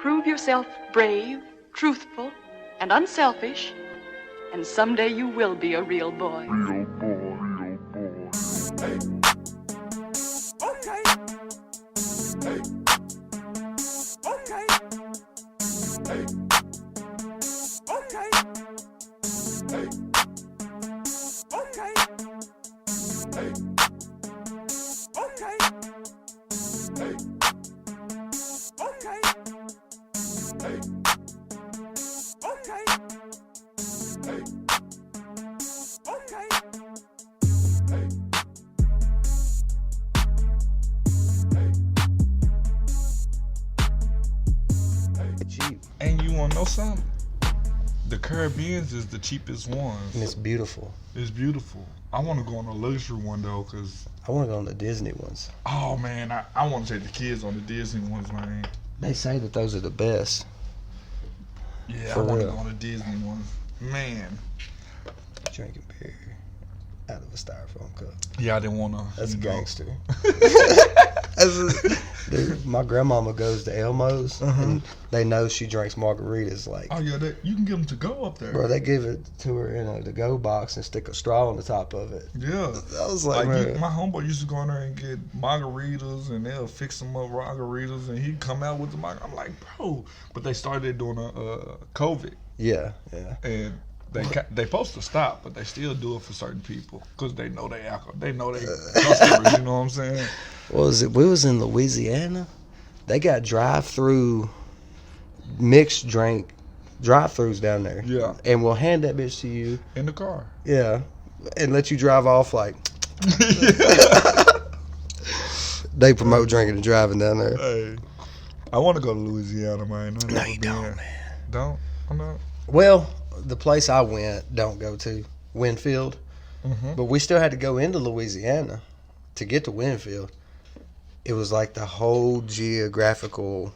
prove yourself brave, truthful, and unselfish, and someday you will be a real boy. Real boy, real boy. Hey. Okay. Hey. Okay. Hey. Okay. Hey. Okay. Hey. Okay. Hey. Okay. Hey. Okay. Hey. Okay. Hey. Cheap. And you want to know something? The Caribbeans is the cheapest ones. And it's beautiful. It's beautiful. I want to go on a luxury one though, cause I want to go on the Disney ones. oh man, I want to take the kids on the Disney ones, man. They say that those are the best. Yeah, For I want to real. go on the Disney ones, man. Drinking beer out of a styrofoam cup. Yeah, I didn't want to. That's gangster. Dude, my grandmama goes to Elmo's, and they know she drinks margaritas. Like, Oh yeah, you can get them to go up there. bro, they give it to her in a to-go box and stick a straw on the top of it. Yeah, I was like, man. my homeboy used to go in there and get margaritas, and they'll fix them up margaritas, and he'd come out with the margaritas. I'm like, bro, but they started doing a COVID, Yeah. and they supposed to stop, but they still do it for certain people because they know they alcohol, they know they customers. You know what I'm saying? What was it? We was in Louisiana. They got drive-through mixed drink drive-throughs down there. Yeah. And we'll hand that bitch to you. In the car. Yeah. And let you drive off like. They promote drinking and driving down there. Hey, I want to go to Louisiana, man. No, you don't, man. Don't? I'm not. Well, the place I went, don't go to, Winfield. Mm-hmm. But we still had to go into Louisiana to get to Winfield. It was like the whole geographical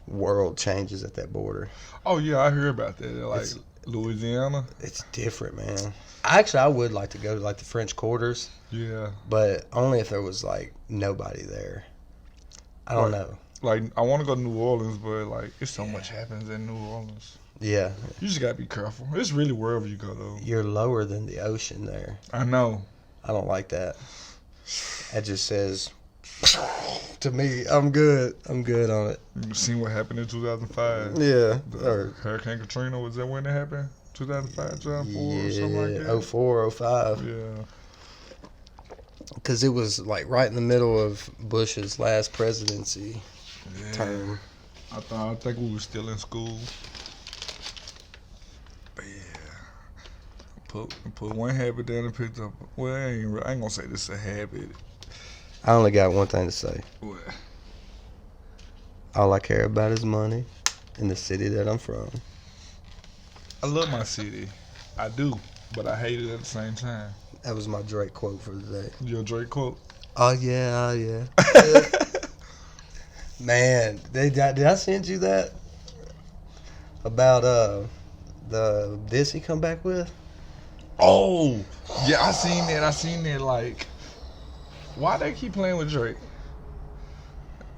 world changes at that border. Oh yeah, I hear about that. Like It's- Louisiana. It's different, man. I would like to go to like the French Quarters, Yeah. but only if there was like nobody there. I don't Right. know. Like I want to go to New Orleans, but like it's so much happens in New Orleans. Yeah, You just gotta be careful. It's really wherever you go though. you're lower than the ocean there. I know. I don't like that. That just says to me, I'm good. I'm good on it. You seen what happened in 2005? Yeah. The Hurricane Katrina, was that when it happened? 2005, 2004, or something like that? 04, 05. Yeah. Because it was like right in the middle of Bush's last presidency Yeah. term. I think we were still in school. But yeah. Put one habit down and picked up. Well, I ain't gonna say this is a habit. I only got one thing to say. What? All I care about is money and the city that I'm from. I love my city. I do. But I hate it at the same time. That was my Drake quote for the day. Your Drake quote? Oh yeah. Man, did I send you that about the this he come back with? Oh, yeah, I seen that. Like, why they keep playing with Drake?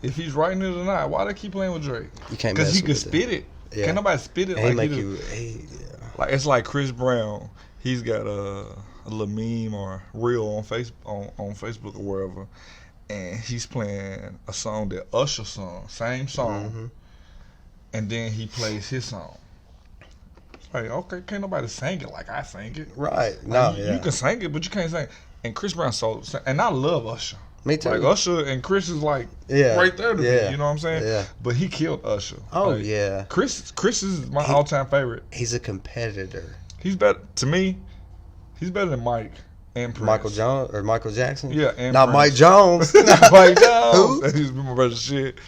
If he's writing it or not, why they keep playing with Drake? You can't Because mess he can with spit it. Yeah. Can't nobody spit it And he like make he do. you. Like it's like Chris Brown. He's got a little meme or reel on Facebook or wherever, and he's playing a song that Usher sung, same song, and then he plays his song. Like, okay, can't nobody sing it like I sing it. Right. Like, No, you can sing it, but you can't sing. And Chris Brown and I love Usher. Me too. Like Usher and Chris is like Yeah. right there to Yeah. me. You know what I'm saying? Yeah. But he killed Usher. Oh Like, yeah. Chris is my all-time favorite. He's a competitor. He's better to me. He's better than Mike and Prince. Michael Jones or Michael Jackson? Yeah, and not Prince. Mike Jones. Not Mike Jones. Who? That used to be my brother's shit.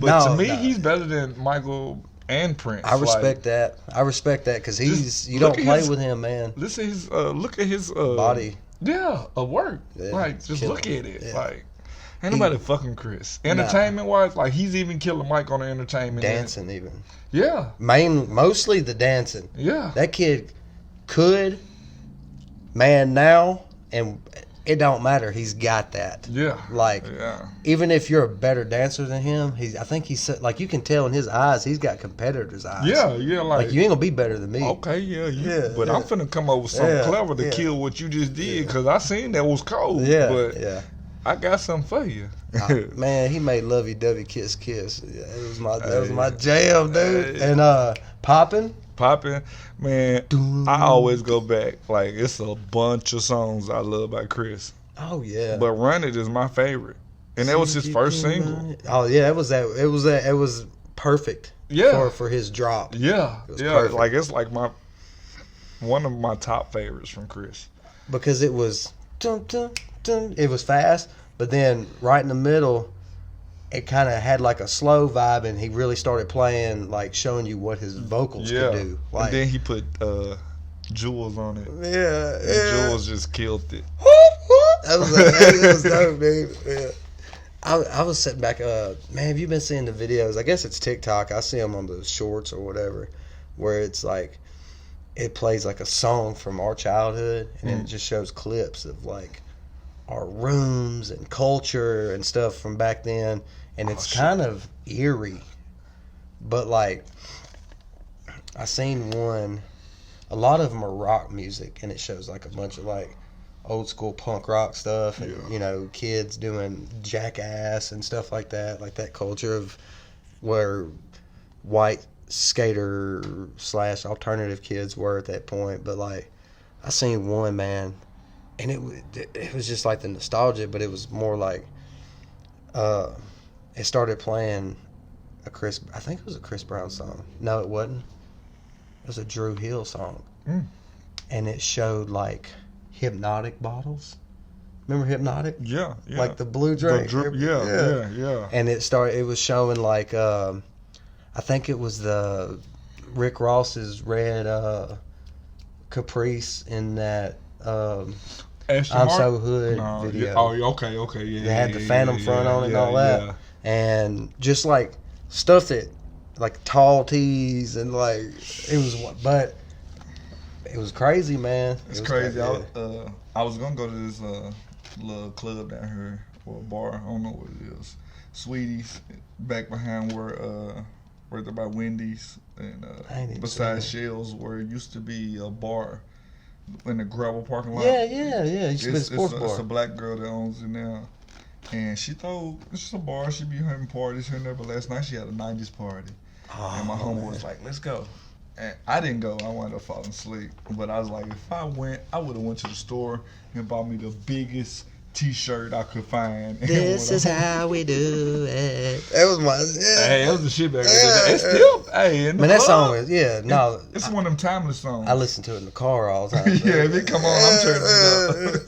But No, to me, no. he's better than Michael and Prince. I respect Like, that. I respect that because Just you look don't at play his- with him, man. Listen, look at his Body. Yeah, a work. Yeah, like it's just killer. look at it. Yeah. Like ain't nobody fucking Chris. Entertainment wise, like he's even killing Mike on the entertainment. Dancing even. Yeah, Mostly the dancing. yeah. That kid could, man, now and it don't matter. He's got that. Yeah. Like, Yeah. even if you're a better dancer than him, I think he's like, you can tell in his eyes, he's got competitors' eyes. Yeah. Like, you ain't gonna be better than me. Okay, Yeah, but yeah. I'm finna come up with something clever to kill what you just did, because I seen that was cold. Yeah, but yeah. I got something for you. Man, he made Lovey Dovey Kiss Kiss. Yeah, that was my jam, dude. And Poppin'. Man, I always go back. Like, it's a bunch of songs I love by Chris. Oh yeah. But Run It is my favorite. And that was his first single. Oh yeah, it was perfect. Yeah. For his drop. Yeah. It was Yeah. perfect. Like, it's like one of my top favorites from Chris. Because it was dun, dun, dun, it was fast, but then right in the middle it kind of had like a slow vibe, and he really started playing, like showing you what his vocals could do. Like, and then he put Jules on it. Yeah, And Jules just killed it. That was dope, dude. Yeah. I was sitting back, man, have you been seeing the videos? I guess it's TikTok. I see them on the shorts or whatever, where it's like, it plays like a song from our childhood, and then it just shows clips of like our rooms and culture and stuff from back then. And it's kind of eerie, but like, I seen one, a lot of them are rock music, and it shows like a bunch of like old school punk rock stuff, and you know, kids doing Jackass and stuff like that culture of where white skater / alternative kids were at that point. But like, I seen one, man, and it was just like the nostalgia, but it was more like it started playing I think it was a Chris Brown song. No, it wasn't. It was a Drew Hill song. And it showed like Hypnotic bottles. Remember Hypnotic? Yeah. Like the blue drink. Yeah. And it was showing like I think it was the Rick Ross's red Caprice in that I'm So Hood video. Yeah. Oh, okay, yeah. They had the Phantom front on it and all that. Yeah. And just like stuff that, like tall tees, and like, but it was crazy, man. It's crazy. I was gonna go to this little club down here, or a bar. I don't know what it is. Sweeties, back behind where they're by Wendy's, and beside Shells, where it used to be a bar in the gravel parking lot. Yeah. It used to be a sports bar. It's a black girl that owns it now. And she told, it's just a bar, she be having parties here and there, but last night she had a 90s party. And my homeboy was like, let's go. And I didn't go, I wound up falling asleep. But I was like, if I went, I would have went to the store and bought me the biggest t-shirt I could find. This is how we do it. That was my, Hey, that was the shit back then. It's still, hey, in the man, that club, song is, it's one of them timeless songs. I listen to it in the car all the time. Yeah, if it come on, I'm turning it up.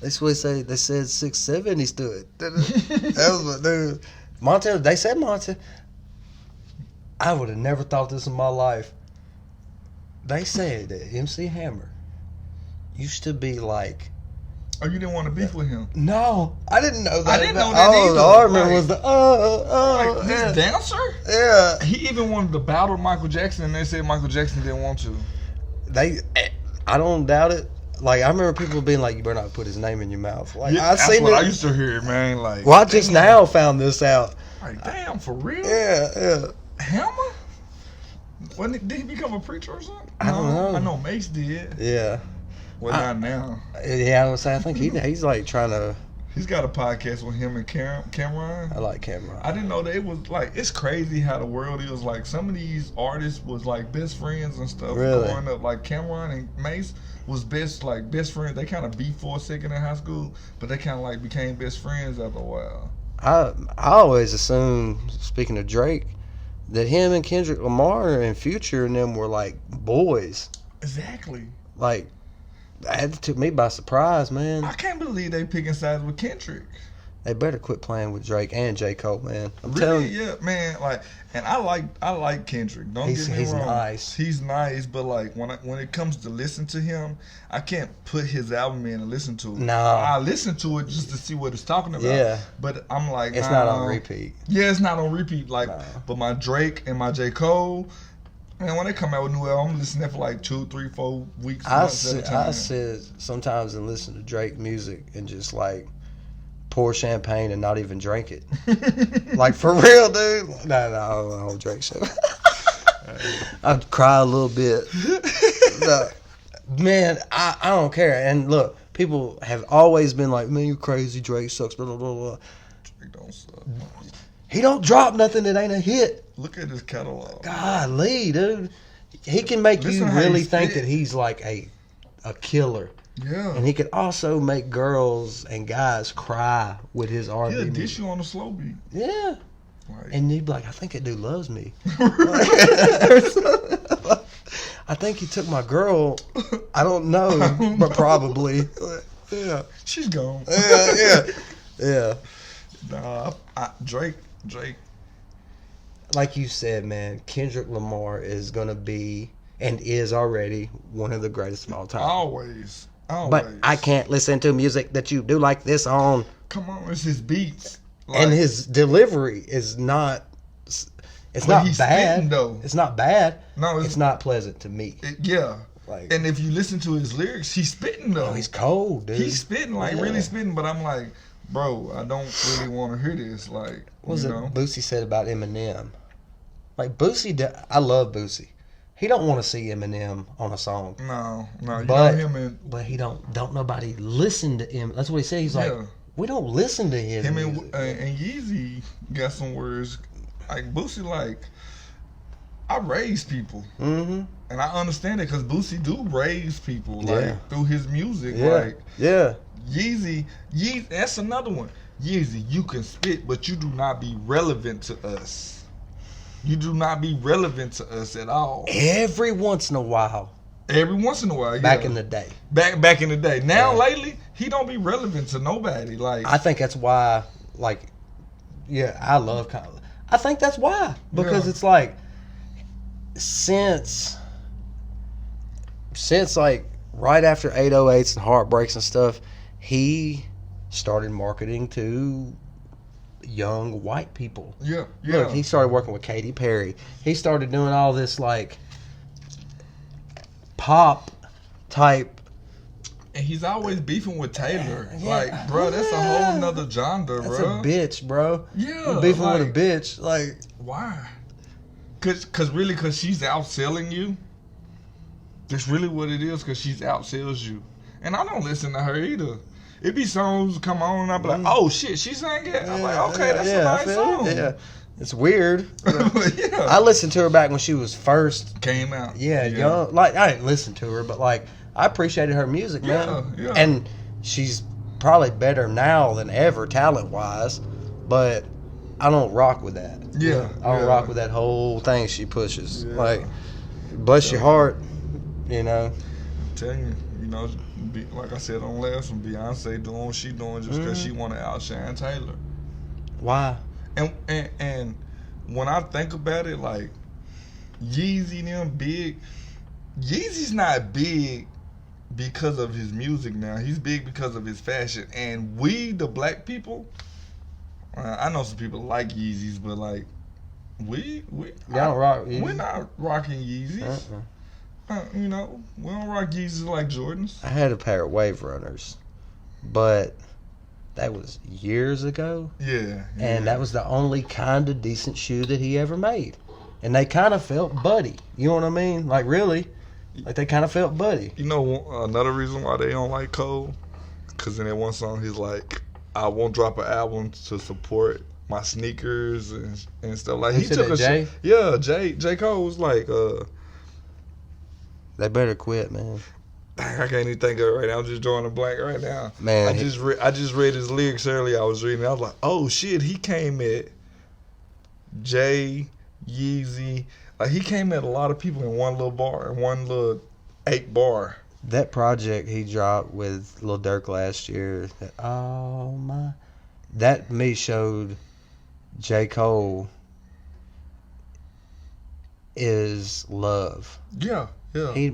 That's what they said 6'7" he stood. That was my dude. Monte, they said Monte. I would have never thought this in my life. They said that MC Hammer used to be like. Oh, you didn't want to beef with him? No, I didn't know that. I didn't know that either. All I remember was the like this dancer. Yeah. He even wanted to battle Michael Jackson, and they said Michael Jackson didn't want to. I don't doubt it. Like, I remember people being like, "You better not put his name in your mouth." Like, Yeah, that's what I used to hear, man. Like, well, I just now found this out. Like, damn, for real? Yeah. Hammer? Did he become a preacher or something? I don't know. I know Mace did. Yeah. Well, not now. Yeah, I would say I think he's like trying to. He's got a podcast with him and Cameron. I like Cameron. I didn't know that it was like, it's crazy how the world is. Like, some of these artists was like best friends and stuff growing up. Like Cameron and Mace was best friends. They kind of beefed for a second in high school, but they kind of like became best friends after a while. I always assumed, speaking of Drake, that him and Kendrick Lamar and Future and them were like boys. Exactly. Like, that took me by surprise, man. I can't believe they picking sides with Kendrick. They better quit playing with Drake and J. Cole, man. I'm Really? telling you. Yeah, man. Like, and I like Kendrick. Don't get me He's wrong. nice. He's nice, but like when it comes to listen to him, I can't put his album in and listen to it. No. I listen to it just to see what it's talking about. Yeah. But I'm like, It's not on repeat. Yeah, it's not on repeat. Like, but my Drake and my J. Cole, Man, when they come out with new album, I'm listening to that for like 2, 3, 4 weeks. I months at a time. sit sometimes and listen to Drake music and just like pour champagne and not even drink it. Like for real, dude. No, I don't drink shit. I'd cry a little bit. No, man, I don't care. And look, people have always been like, man, you crazy, Drake sucks, blah, blah, blah, blah. Drake don't suck. He don't drop nothing that ain't a hit. Look at his catalog. Golly, dude. He can make Listen you how really he think spit. that he's like a killer. Yeah. And he could also make girls and guys cry with his R&B He'll dish music. you on a slow beat. Yeah. Like, And you'd be like, I think that dude loves me. I think he took my girl. I don't know, but probably. Yeah. she's gone. Yeah. Nah, Drake. Like you said, man, Kendrick Lamar is going to be and is already one of the greatest of all time. Always. But I can't listen to music that you do like this on. Come on, it's his beats. And his delivery is not. It's not he's bad. spitting, though. It's not bad. No, it's not pleasant to me. Yeah. Like, And if you listen to his lyrics, he's spitting though. oh, he's cold, dude. He's spitting, like Yeah. really spitting, but I'm like, bro, I don't really want to hear this. Like, What was you it know? Boosie said about Eminem? Like I love Boosie. He don't want to see Eminem on a song. No, you But- know him and But he don't nobody listen to him. That's what he said. He's like, Yeah. we don't listen to his him music. and Yeezy got some words. Like Boosie, like I raise people, Mm-hmm. and I understand it because Boosie do raise people, like Yeah. through his music. Yeah. Like Yeah. Yeezy, that's another one. Yeezy, you can spit, but you do not be relevant to us. You do not be relevant to us at all. Every once in a while, Every once in a while, yeah. back in the day. back in the day. Now Yeah. lately, he don't be relevant to nobody. Like I think that's why, like, yeah, I love Kyle. I think that's why. Because Yeah. it's like, since like right after 808s and Heartbreaks and stuff, he started marketing to young white people. yeah. Look, he started working with Katy Perry. He started doing all this like pop type. And he's always beefing with Taylor. Yeah. Like, bro, that's a whole nother genre, That's bro. a bitch, bro. Yeah, You beefing like- with a bitch, like. Why? Cause she's outselling you. That's really what it is. Cause she's outsells you, and I don't listen to her either. It be songs come on, and I be like, oh shit, she sang it. I'm like, okay, that's a I nice feel song. it. Yeah, it's weird. Yeah. I listened to her back when she was first. Came out. Yeah, young. Like I didn't listen to her, but like I appreciated her music, man. Yeah. And she's probably better now than ever, talent wise. But I don't rock with that. Yeah, I don't yeah. rock with that whole thing she pushes. Yeah. Like, bless your heart, you know. I'm telling you, like I said on last one, Beyonce doing what she doing just because she want to outshine Taylor. Why? And when I think about it, like Yeezy them big. Yeezy's not big because of his music now. He's big because of his fashion. And we, the black people, I know some people like Yeezys, but like we Y'all don't rock Yeezys? We're not rocking Yeezys. We don't rock Yeezys like Jordans. I had a pair of Wave Runners, but that was years ago. Yeah. And that was the only kind of decent shoe that he ever made. And they kind of felt buddy. You know what I mean? Like, really? Like, they kind of felt buddy. You know, another reason why they don't like Cole? Because in that one song, he's like, I won't drop an album to support my sneakers and stuff. Like, He he said took that, a Jay? Yeah, J. Cole was like, They better quit, man. I can't even think of it right now. I'm just drawing a blank right now. Man, I just read his lyrics earlier. I was reading. I was like, oh shit, he came at Jay, Yeezy. Like he came at a lot of people in one little bar, in one little 8 bar. That project he dropped with Lil Durk last year, that to me showed J. Cole is love. Yeah. He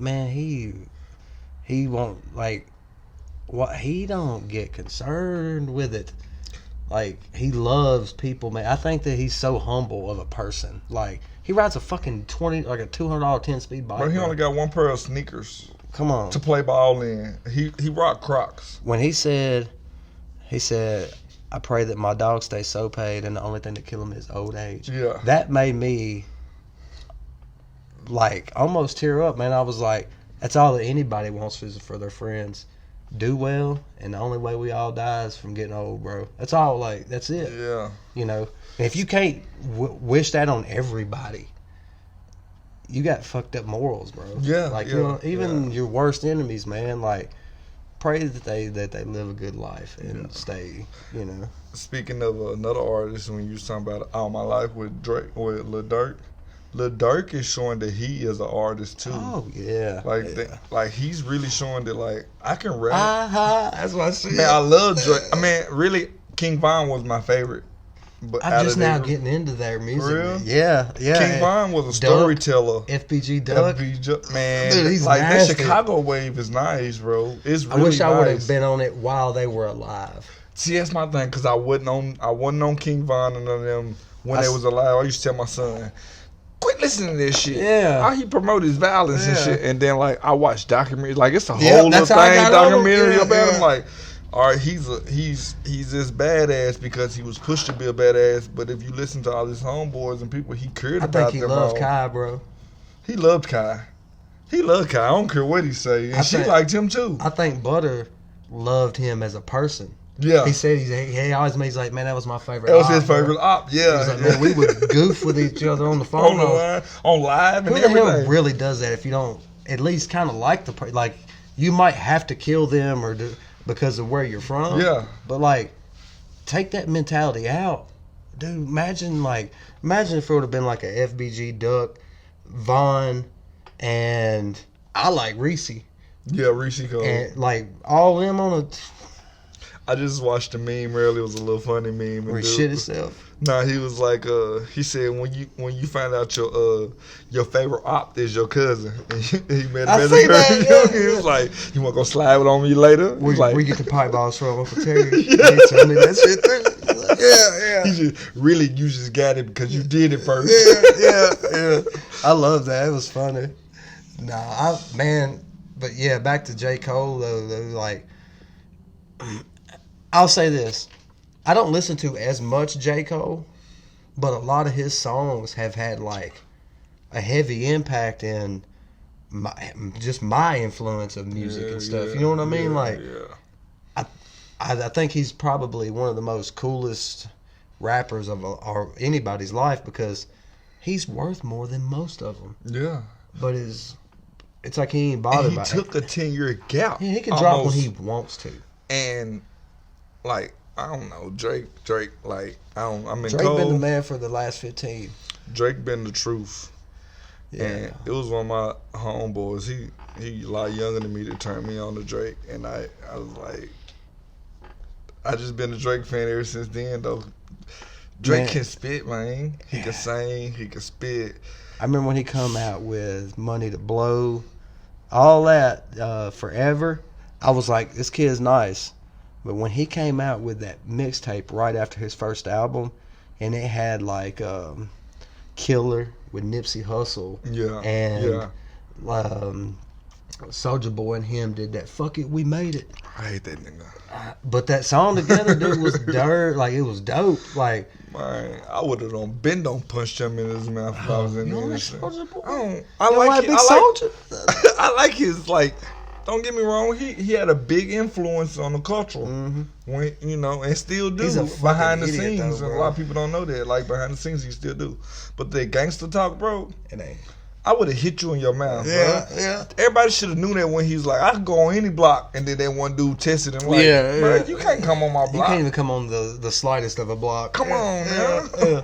won't like what he don't get concerned with it. Like, he loves people, man. I think that he's so humble of a person. Like, he rides a fucking like a $200 10-speed bike. But he bro. only got one pair of sneakers Come on. to play ball in. He rock Crocs. When he said, I pray that my dog stays so paid and the only thing that kill him is old age. Yeah. That made me, like, almost tear up, man. I was like, that's all that anybody wants is for their friends. Do well, and the only way we all die is from getting old, bro. That's all, like, that's it. Yeah. You know? And if you can't wish that on everybody, you got fucked up morals, bro. Yeah. Like, yeah, you know, even yeah. your worst enemies, man, like, pray that they live a good life and stay, you know. Speaking of another artist, when you was talking about All My Life with Drake, with Lil Durk, Lil Durk is showing that he is an artist too. Oh yeah, Like, yeah. like he's really showing that, like, I can rap. That's what I said. Man, I love Drake. I mean, really, King Von was my favorite. But I'm just now getting into their music. For real? Man. Yeah. King Von was a storyteller. FBG Duck. Man, Dude, he's like nasty. that Chicago wave is nice, bro. It's I really wish I would have nice. been on it while they were alive. See, that's my thing, because I wasn't on King Von and none of them when they was alive. I used to tell my son, quit listening to this shit. Yeah. How he promote his violence and Yeah. shit. And then, like, I watch documentaries. Like, it's a Yeah, whole that's other how I thing, got on him. documentary Yeah, about yeah. him. Like, all right, he's this badass because he was pushed to be a badass. But if you listen to all his homeboys and people he cared I about think he them loved all, Kai, bro. he loved Kai. He loved Kai. I don't care what he say. And she liked him, too. I think Butter loved him as a person. Yeah. He said he always made, he's like, man, that was my favorite. That was op, his bro." favorite op. He Yeah. was like, man, we would goof with each other on the phone. on the line, on live Who and the hell everything. really does that if you don't at least kind of like the person? Like, you might have to kill them or because of where you're from. Yeah. But, like, take that mentality out. Dude, imagine if it would have been like a FBG Duck, Vaughn, and I like Reese. Yeah, Reese Cole. And, like, all them on a... I just watched a meme earlier. It was a little funny meme. Where And he dude- shit himself. Nah, he was like, he said when you find out your favorite op is your cousin, and he met him I as see a that, cousin. yeah. He was like, you want to go slide it on me later? Where He's like, you get the pipe balls from Uncle Terry. He told me that shit too. Yeah. he just really, you just got it because you did it first. Yeah. I love that. It was funny. But yeah, back to J. Cole though. Like, I'll say this: I don't listen to as much J. Cole, but a lot of his songs have had like a heavy impact in my influence of music and stuff. You know what I mean? Like, I think he's probably one of the most coolest rappers of anybody's life because he's worth more than most of them. Yeah. But it's like he ain't bothered And he by took it. a 10-year gap. Yeah, he can drop when almost. he wants to. And like, I don't know, Drake, like, I mean, Drake Cole, been the man for the last 15. Drake been the truth. Yeah. And it was one of my homeboys. He a lot younger than me that turned me on to Drake, and I was like, I just been a Drake fan ever since then. Though Drake can spit, man. He can sing. He can spit. I remember when he come out with Money to Blow, all that, Forever. I was like, this kid's nice. But when he came out with that mixtape right after his first album, and it had like Killer with Nipsey Hussle, Yeah, and yeah. Soulja Boy and him did that Fuck It, We Made It. I hate that nigga. But that song together, dude, was dirt. Like, it was dope. Like, Man, I would have don't punched him in his mouth if I was in you don't there. like Soulja Boy? I You don't like Big Soulja? I like his, like, don't get me wrong, he had a big influence on the culture. When, you know, and still do He's a fucking behind the idiot, scenes. though, And a bro. lot of people don't know that. Like, behind the scenes, he still do. But the gangster talk, bro, It ain't. I would have hit you in your mouth, Yeah, bro. yeah. Everybody should have knew that when he was like, I could go on any block, and then that one dude tested him like, Yeah, bro, yeah. you can't come on my You block. can't even come on the slightest of a block. Come on, man. Yeah.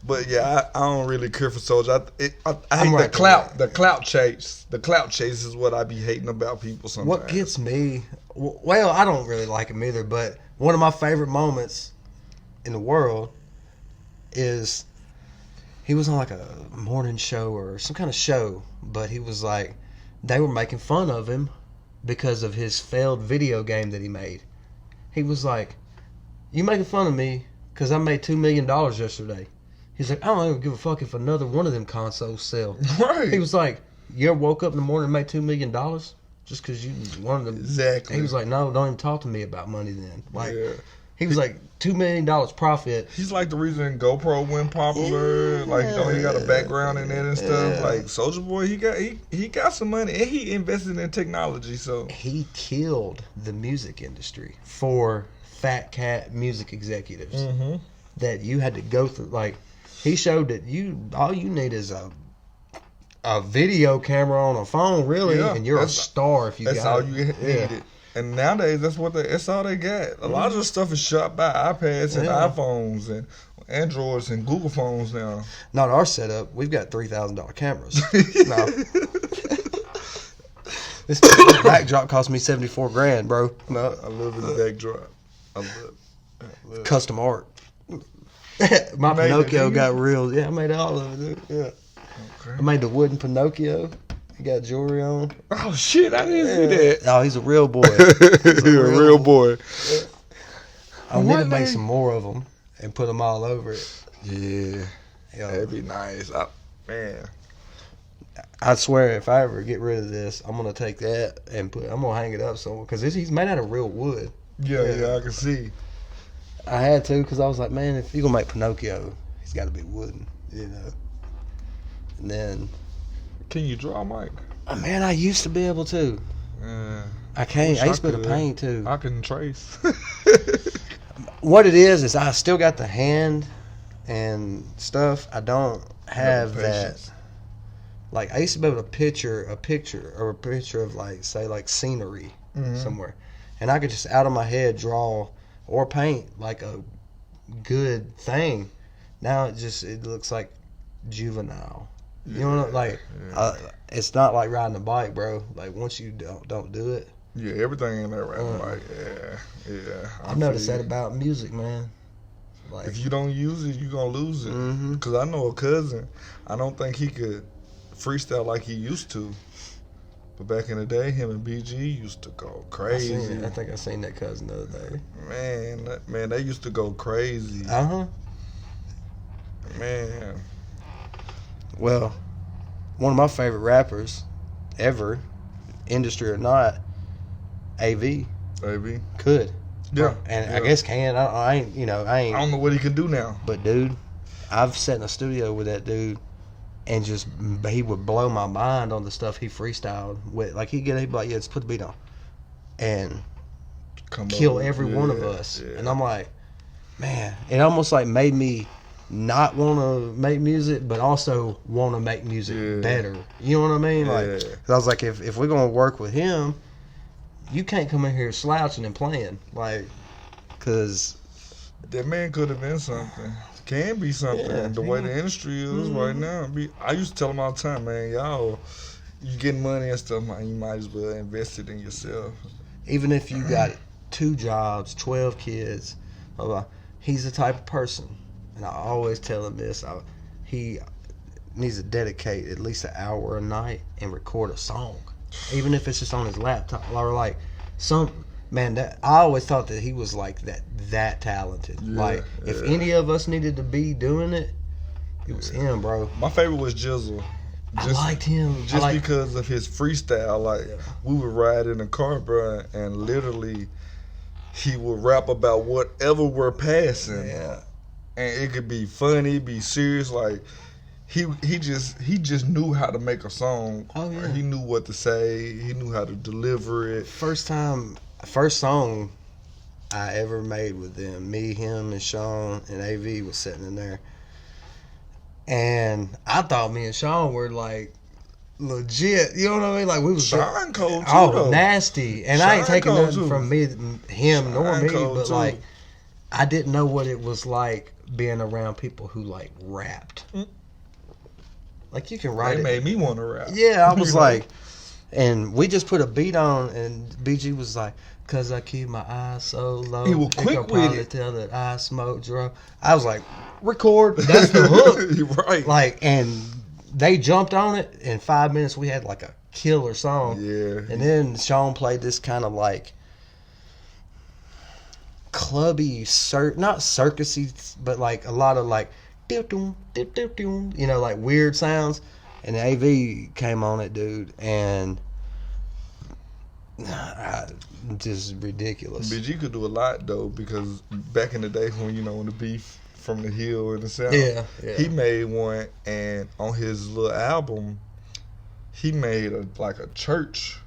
But yeah, I don't really care for Soulja. I I'm hate right the there. clout. The clout chase. The clout chase is what I be hating about people sometimes. What gets me, well, I don't really like him either, but one of my favorite moments in the world is he was on like a morning show or some kind of show, but he was like, they were making fun of him because of his failed video game that he made. He was like, you making fun of me because I made $2 million yesterday. He's like, I don't even give a fuck if another one of them consoles sell. Right. He was like, you ever woke up in the morning and made $2 million just because you wanted to? Exactly. He was like, no, don't even talk to me about money then. Like, Yeah. he was like, $2 million profit. He's like the reason GoPro went popular. Like, he got a background in it and stuff. Yeah. Like, Soulja Boy, he got some money and he invested in technology. So He killed the music industry for fat cat music executives that you had to go through. Like, he showed that all you need is a video camera on a phone, really, and you're a star if you that's got all it. you needed. And nowadays, that's all they got. A lot of the stuff is shot by iPads and iPhones and Androids and Google phones now. Not our setup. We've got $3,000 cameras. No. This backdrop cost me $74,000, bro. No, I love the backdrop. I love custom art. My made Pinocchio it, got real. Yeah, I made all of it, dude. Yeah. Okay. I made the wooden Pinocchio. He got jewelry on. Oh shit! I didn't see that. Oh, he's a real boy. He's a real boy. I need to make some more of them and put them all over it. Yeah, Yo, that'd be nice. Man, I swear, if I ever get rid of this, I'm gonna take that and I'm gonna hang it up somewhere because he's made out of real wood. yeah, I can see. I had to because I was like, man, if you're gonna make Pinocchio, he's got to be wooden, you know. And then, Can you draw, Mike? man, I used to be able to. I can't. wish I used to I be able to could. paint too. I can trace. What it is I still got the hand and stuff. I don't have that. patience. Like, I used to be able to picture a picture of, like, say, like scenery somewhere, and I could just out of my head draw or paint like a good thing. Now it looks like juvenile. You know, like it's not like riding a bike, bro. Like, once you don't do it. Yeah, everything in there, right? Like, yeah. I've noticed that about music, man. Like, If you don't use it, you're gonna lose it. Mhm. Cause I know a cousin. I don't think he could freestyle like he used to. But back in the day, him and BG used to go crazy. I think I seen that cousin the other day. Man, they used to go crazy. Man, Well, one of my favorite rappers ever, industry or not, AV, baby. could. Yeah. And yeah. I guess can. I ain't. I don't know what he can do now. But dude, I've sat in a studio with that dude, and he would blow my mind on the stuff he freestyled with. Like, he'd be like, yeah, let's put the beat on, and Come kill over. every one of us. Yeah. And I'm like, man, it almost like made me not want to make music, but also want to make music better. You know what I mean? Like, 'cause I was like, if we're gonna work with him, you can't come in here slouching and playing, like, cause That man could have been something. Can be something. Yeah, the way the industry is right now. I used to tell him all the time, man, y'all, you getting money and stuff, man, you might as well invest it in yourself. even if you got 2 jobs, 12 kids, blah, blah, he's the type of person, and I always tell him this, he needs to dedicate at least an hour a night and record a song, even if it's just on his laptop, or like that I always thought that he was like that talented. If any of us needed to be doing it, it was him, bro. My favorite was Jizzle. I liked him Just because of his freestyle. Like, we would ride in the car, bro, and literally he would rap about whatever we're passing. Yeah. And it could be funny, be serious. Like, he just knew how to make a song. Oh, yeah. He knew what to say. He knew how to deliver it. First song I ever made with them, me, him, and Sean and AV was sitting in there, and I thought me and Sean were like legit. You know what I mean? Like, we was Sean cold too, oh though. nasty, and I ain't Sean taking cold, nothing too. from him nor Sean me, cold, but too. like, I didn't know what it was like being around people who like rapped. Like, you can write They it. made me want to rap. Yeah, I was You know? like, and we just put a beat on, and BG was like, "Cause I keep my eyes so low." He was they quick can with probably it. Tell that I smoke dro. I was like, "Record." That's the hook. You're right. Like, and they jumped on it. In 5 minutes, we had like a killer song. Yeah. And then Sean played this kind of like clubby, not circusy, but like a lot of like, you know, like weird sounds. And AV came on it, dude, and just ridiculous. BG could do a lot though, because back in the day when when the beef from the hill in the south, he made one, and on his little album, he made a church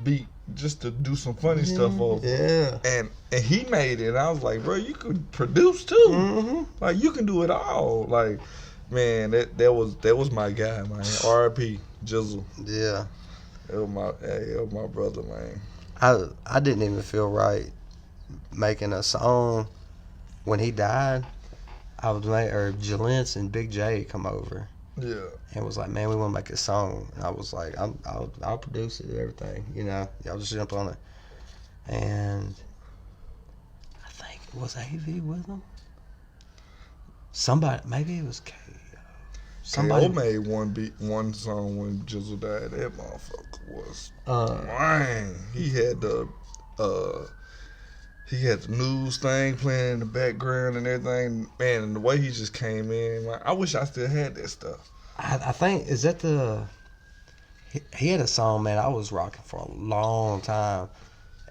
beat just to do some funny stuff over. Yeah, and he made it. And I was like, bro, you could produce too. Mm-hmm. Like you can do it all. Like, man, that was my guy, man. R.I.P. Jizzle. Yeah. It was my brother, man. I didn't even feel right making a song when he died. I was Jalence and Big J come over. Yeah. And was like, man, we want to make a song. And I was like, I'll produce it and everything. You know, y'all just jump on it. And I think it was AV with them. Somebody, maybe it was K. Somebody made one song when Jizzle died. That motherfucker was man. He had the news thing playing in the background and everything. Man, and the way he just came in, man, I wish I still had that stuff. I think is that he had a song, man, I was rocking for a long time.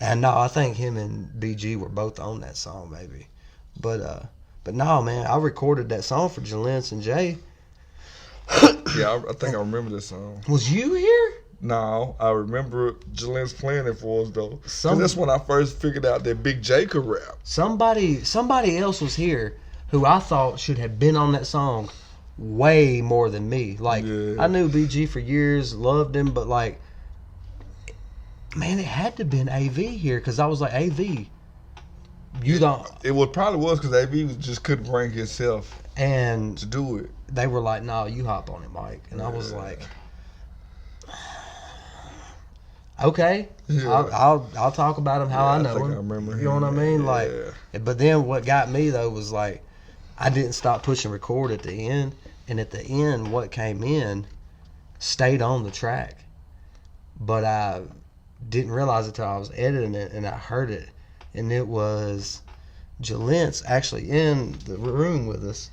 And no, I think him and BG were both on that song, maybe. But no, man, I recorded that song for Jalence and Jay. Yeah, I think I remember this song. Was you here? No, I remember Jalence playing it for us though. Cause that's when I first figured out that Big J could rap. Somebody else was here who I thought should have been on that song way more than me. Like, I knew BG for years, loved him, but like, man, it had to have been AV here, because I was like, AV, you don't. It probably was because AV just couldn't bring himself and to do it. They were like, no, you hop on it, Mike. And I was like, okay, I'll talk about him how I know him. I remember him. You know what I mean? Like, but then what got me though was like, I didn't stop pushing record at the end, and at the end, what came in stayed on the track, but I didn't realize it till I was editing it, and I heard it, and it was Jalence actually in the room with us,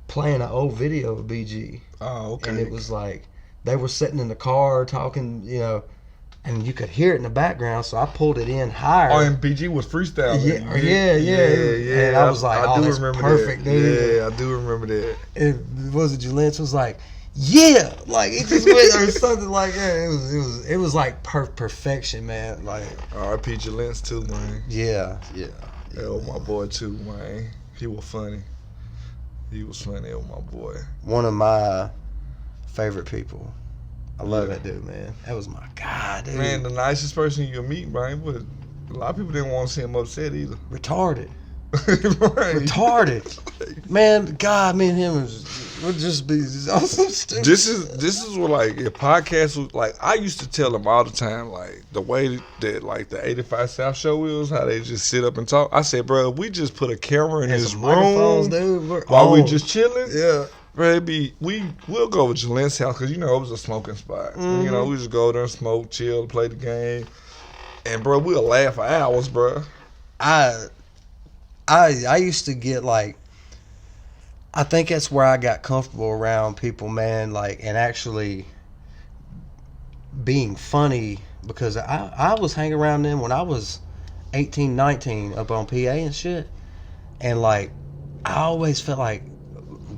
playing an old video of BG. Oh, okay. And it was like they were sitting in the car talking, you know, and you could hear it in the background. So I pulled it in higher. Oh, and BG was freestyling. Yeah. And I was like, I do that's remember perfect, that. dude. Yeah, I do remember that. It was it. Jalence was like, yeah, like it just went or something like that. It was like perfection, man. Like R.I.P. Jalence too, man. Yeah. That was my boy too, man. He was funny. He was funny, my boy. One of my favorite people. I love that dude, man. That was my guy, dude. Man, the nicest person you'll meet, man. But a lot of people didn't want to see him upset either. Retarded. Right. Retarded. Man, God, me and him would just be awesome stupid. This is what, like, a podcast was like. I used to tell him all the time, like, the way that like the 85 South show is, how they just sit up and talk. I said, bro, we just put a camera in his room, dude, while we just chilling. Yeah. Bro, we'll go to Jalence's house because, you know, it was a smoking spot. Mm-hmm. You know, we just go there and smoke, chill, play the game. And, bro, we'll laugh for hours, bro. I used to get, like, I think that's where I got comfortable around people, man, like, and actually being funny, because I was hanging around them when I was 18, 19 up on PA and shit. And, like, I always felt like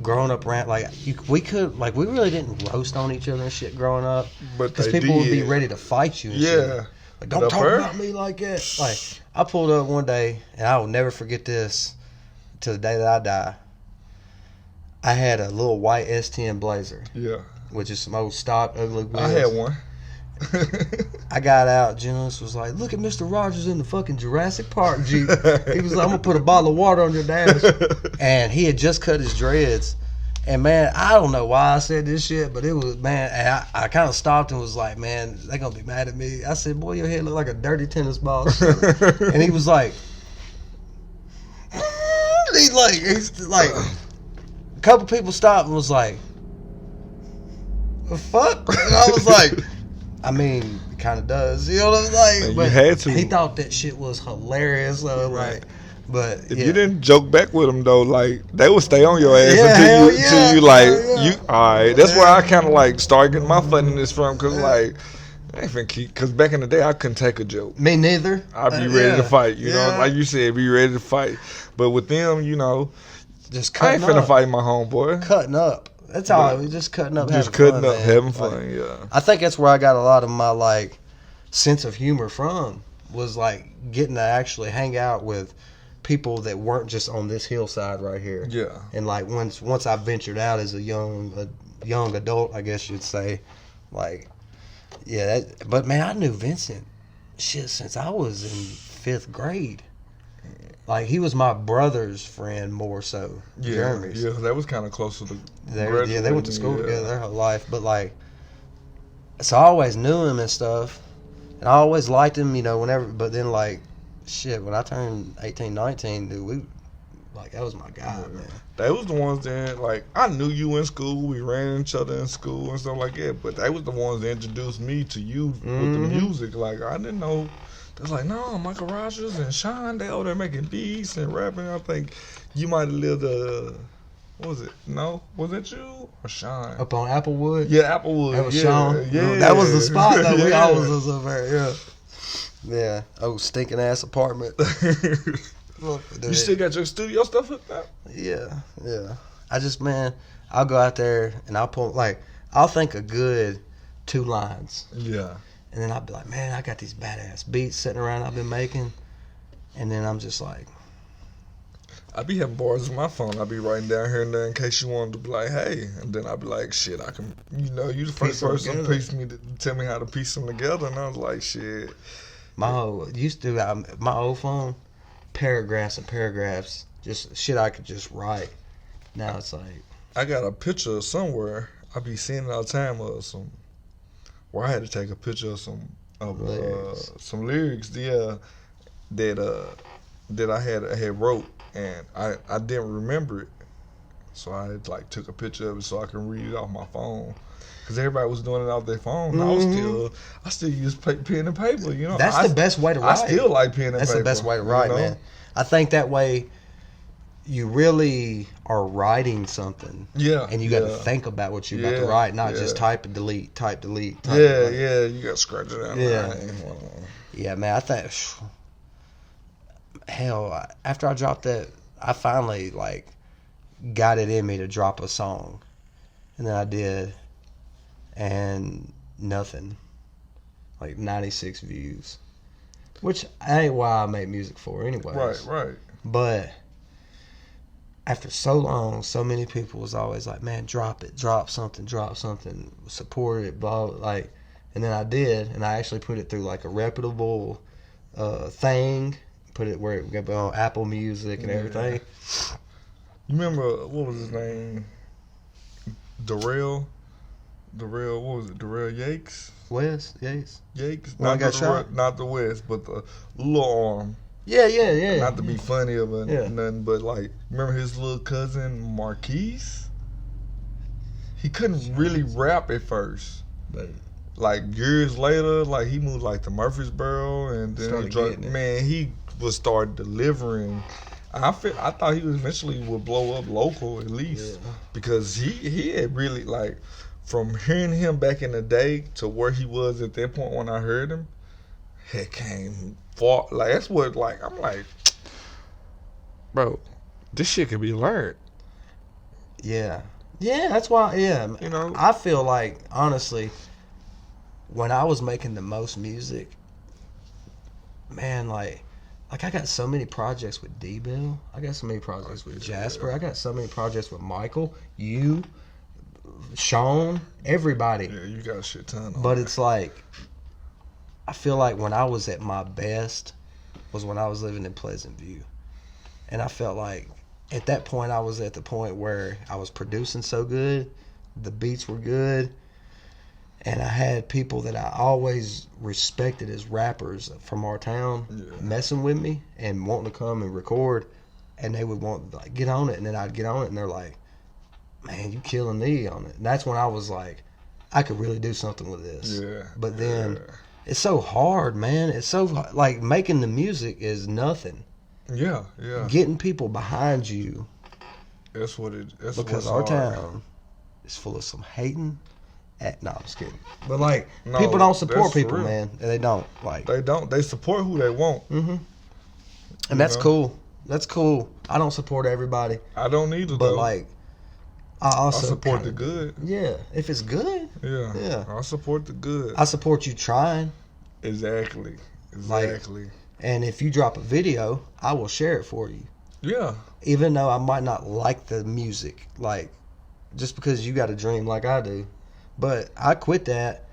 growing up around, like, we really didn't roast on each other and shit growing up, because people would be ready to fight you and shit. Like, don't talk about me like that. Like, I pulled up one day, and I will never forget this till the day that I die. I had a little white S10 Blazer. Yeah. Which is some old stock, ugly wheels. I had one. I got out. Janice was like, look at Mr. Rogers in the fucking Jurassic Park Jeep. He was like, I'm going to put a bottle of water on your dash. And he had just cut his dreads. And, man, I don't know why I said this shit, but it was, man, and I kind of stopped and was like, man, they going to be mad at me. I said, boy, your head look like a dirty tennis ball. And he was like, he's like, a couple people stopped and was like, the fuck? And I was like, I mean, it kind of does. You know what I'm like? But you had to. He thought that shit was hilarious. So, right. But If yeah. you didn't joke back with them though, like they would stay on your ass Yeah, hell yeah. until you like Hell yeah. you. All right, that's where I kind of like start getting my funniness from, cause like I ain't finna keep. Cause back in the day, I couldn't take a joke. Me neither. I'd be ready to fight. You know, Yeah. like you said, be ready to fight. But with them, you know, Just I ain't cutting finna up. fight my homeboy. Cutting up. That's all. We just cutting up. Just having cutting fun, up, man. having Like, fun. Yeah. I think that's where I got a lot of my like sense of humor from. Was like getting to actually hang out with people that weren't just on this hillside right here. Yeah. And like once I ventured out as a young adult, I guess you'd say, like, yeah. But man, I knew Vincent shit since I was in 5th grade. Like he was my brother's friend more so. Yeah. Jeremy's. Yeah. That was kind of close to the. They went to school yeah. together their whole life. But like, so I always knew him and stuff, and I always liked him, you know. Whenever, but then like, shit, when I turned 18, 19, dude, we like that was my guy, man. They was the ones that, like, I knew you in school. We ran each other in school and stuff like that. But they was the ones that introduced me to you with the music. Like, I didn't know. They was like, no, Michael Rogers and Sean, they over there making beats and rapping. I think you might have lived what was it? No? Was it you or Sean? Up on Applewood. Yeah, Applewood. That was yeah, Sean. Yeah. That was the spot though. We Yeah. always was over there. Yeah. Yeah. Oh, stinking ass apartment. You still got your studio stuff hooked up? Yeah, yeah. I just, man, I'll go out there and I'll think a good 2 lines. Yeah. And then I'll be like, man, I got these badass beats sitting around I've been making. And then I'm just like, I be having bars on my phone. I be writing down here and there in case you wanted to be like, hey. And then I be like, shit, I can, you know, you the first Piece 'em person to together. tell me how to piece them together. And I was like, shit. my old phone, paragraphs and paragraphs, just shit I could just write. Now it's like, I got a picture somewhere. I be seeing it all the time of where I had to take a picture of Lyrics. some lyrics, yeah, that I had wrote, and I didn't remember it, so I like took a picture of it so I can read it off my phone. Cause everybody was doing it off their phone. Mhm. I still use pen and paper. You know, that's the best way to write. I still like pen and That's paper. the best way to write, you know? man. I think that way you really are writing something. Yeah, And you got to think about what you're about to Yeah, write, not just yeah. type and delete, type, delete. Type, Yeah, like- yeah, you got to scratch it out. Yeah. Yeah, man, I think, hell, after I dropped that, I finally, like, got it in me to drop a song. And then I did, and nothing. Like, 96 views. Which ain't why I make music for anyways. Right. But after so long, so many people was always like, man, drop it, drop something, support it, blah, like, and then I did, and I actually put it through like a reputable thing, put it where it got on Apple Music and Yeah. everything. You remember, what was his name? Darrell, what was it? Darrell Yakes? Wes, yes. Yakes? Well, I got shot? Not the West, but the little arm. Yeah. Not to be funny of it, Yeah. nothing, but like, remember his little cousin Marquise? He couldn't really rap at first. But Like years later, like he moved like to Murfreesboro, and then Started getting it. man, he would start delivering. I thought he eventually would blow up local at least, Yeah. because he had really, like, from hearing him back in the day to where he was at that point when I heard him, had came far. Like, that's what, like, I'm like, bro, this shit can be learned. yeah, that's why. Yeah, You know? I feel like honestly, when I was making the most music, man, like I got so many projects with D-Bill. I got so many projects with Jasper. I got so many projects with Michael, you, Sean, everybody. Yeah, you got a shit ton on But that. it's like, I feel like when I was at my best was when I was living in Pleasant View. And I felt like at that point I was at the point where I was producing so good, the beats were good, and I had people that I always respected as rappers from our town messing with me and wanting to come and record, and they would want to like get on it, and then I'd get on it and they're like, man, you killing me on it. And that's when I was like, I could really do something with this. Yeah. But then it's so hard, man. It's so like making the music is nothing. Yeah. getting people behind you. That's what it. That's Because what's our hard. town is full of some hating. No, I'm just kidding. But like, No, people don't support that's people, real. man. They don't like. They don't. They support who they want. And that's know? cool. That's cool. I don't support everybody, I don't either. but though. like, I I also support kinda- the good. Yeah, if it's good, Yeah. Yeah. I support the good. I support you trying. Exactly. Like- Exactly. And if you drop a video, I will share it for you, Yeah. even though I might not like the music, like just because you got a dream like I do. But I quit that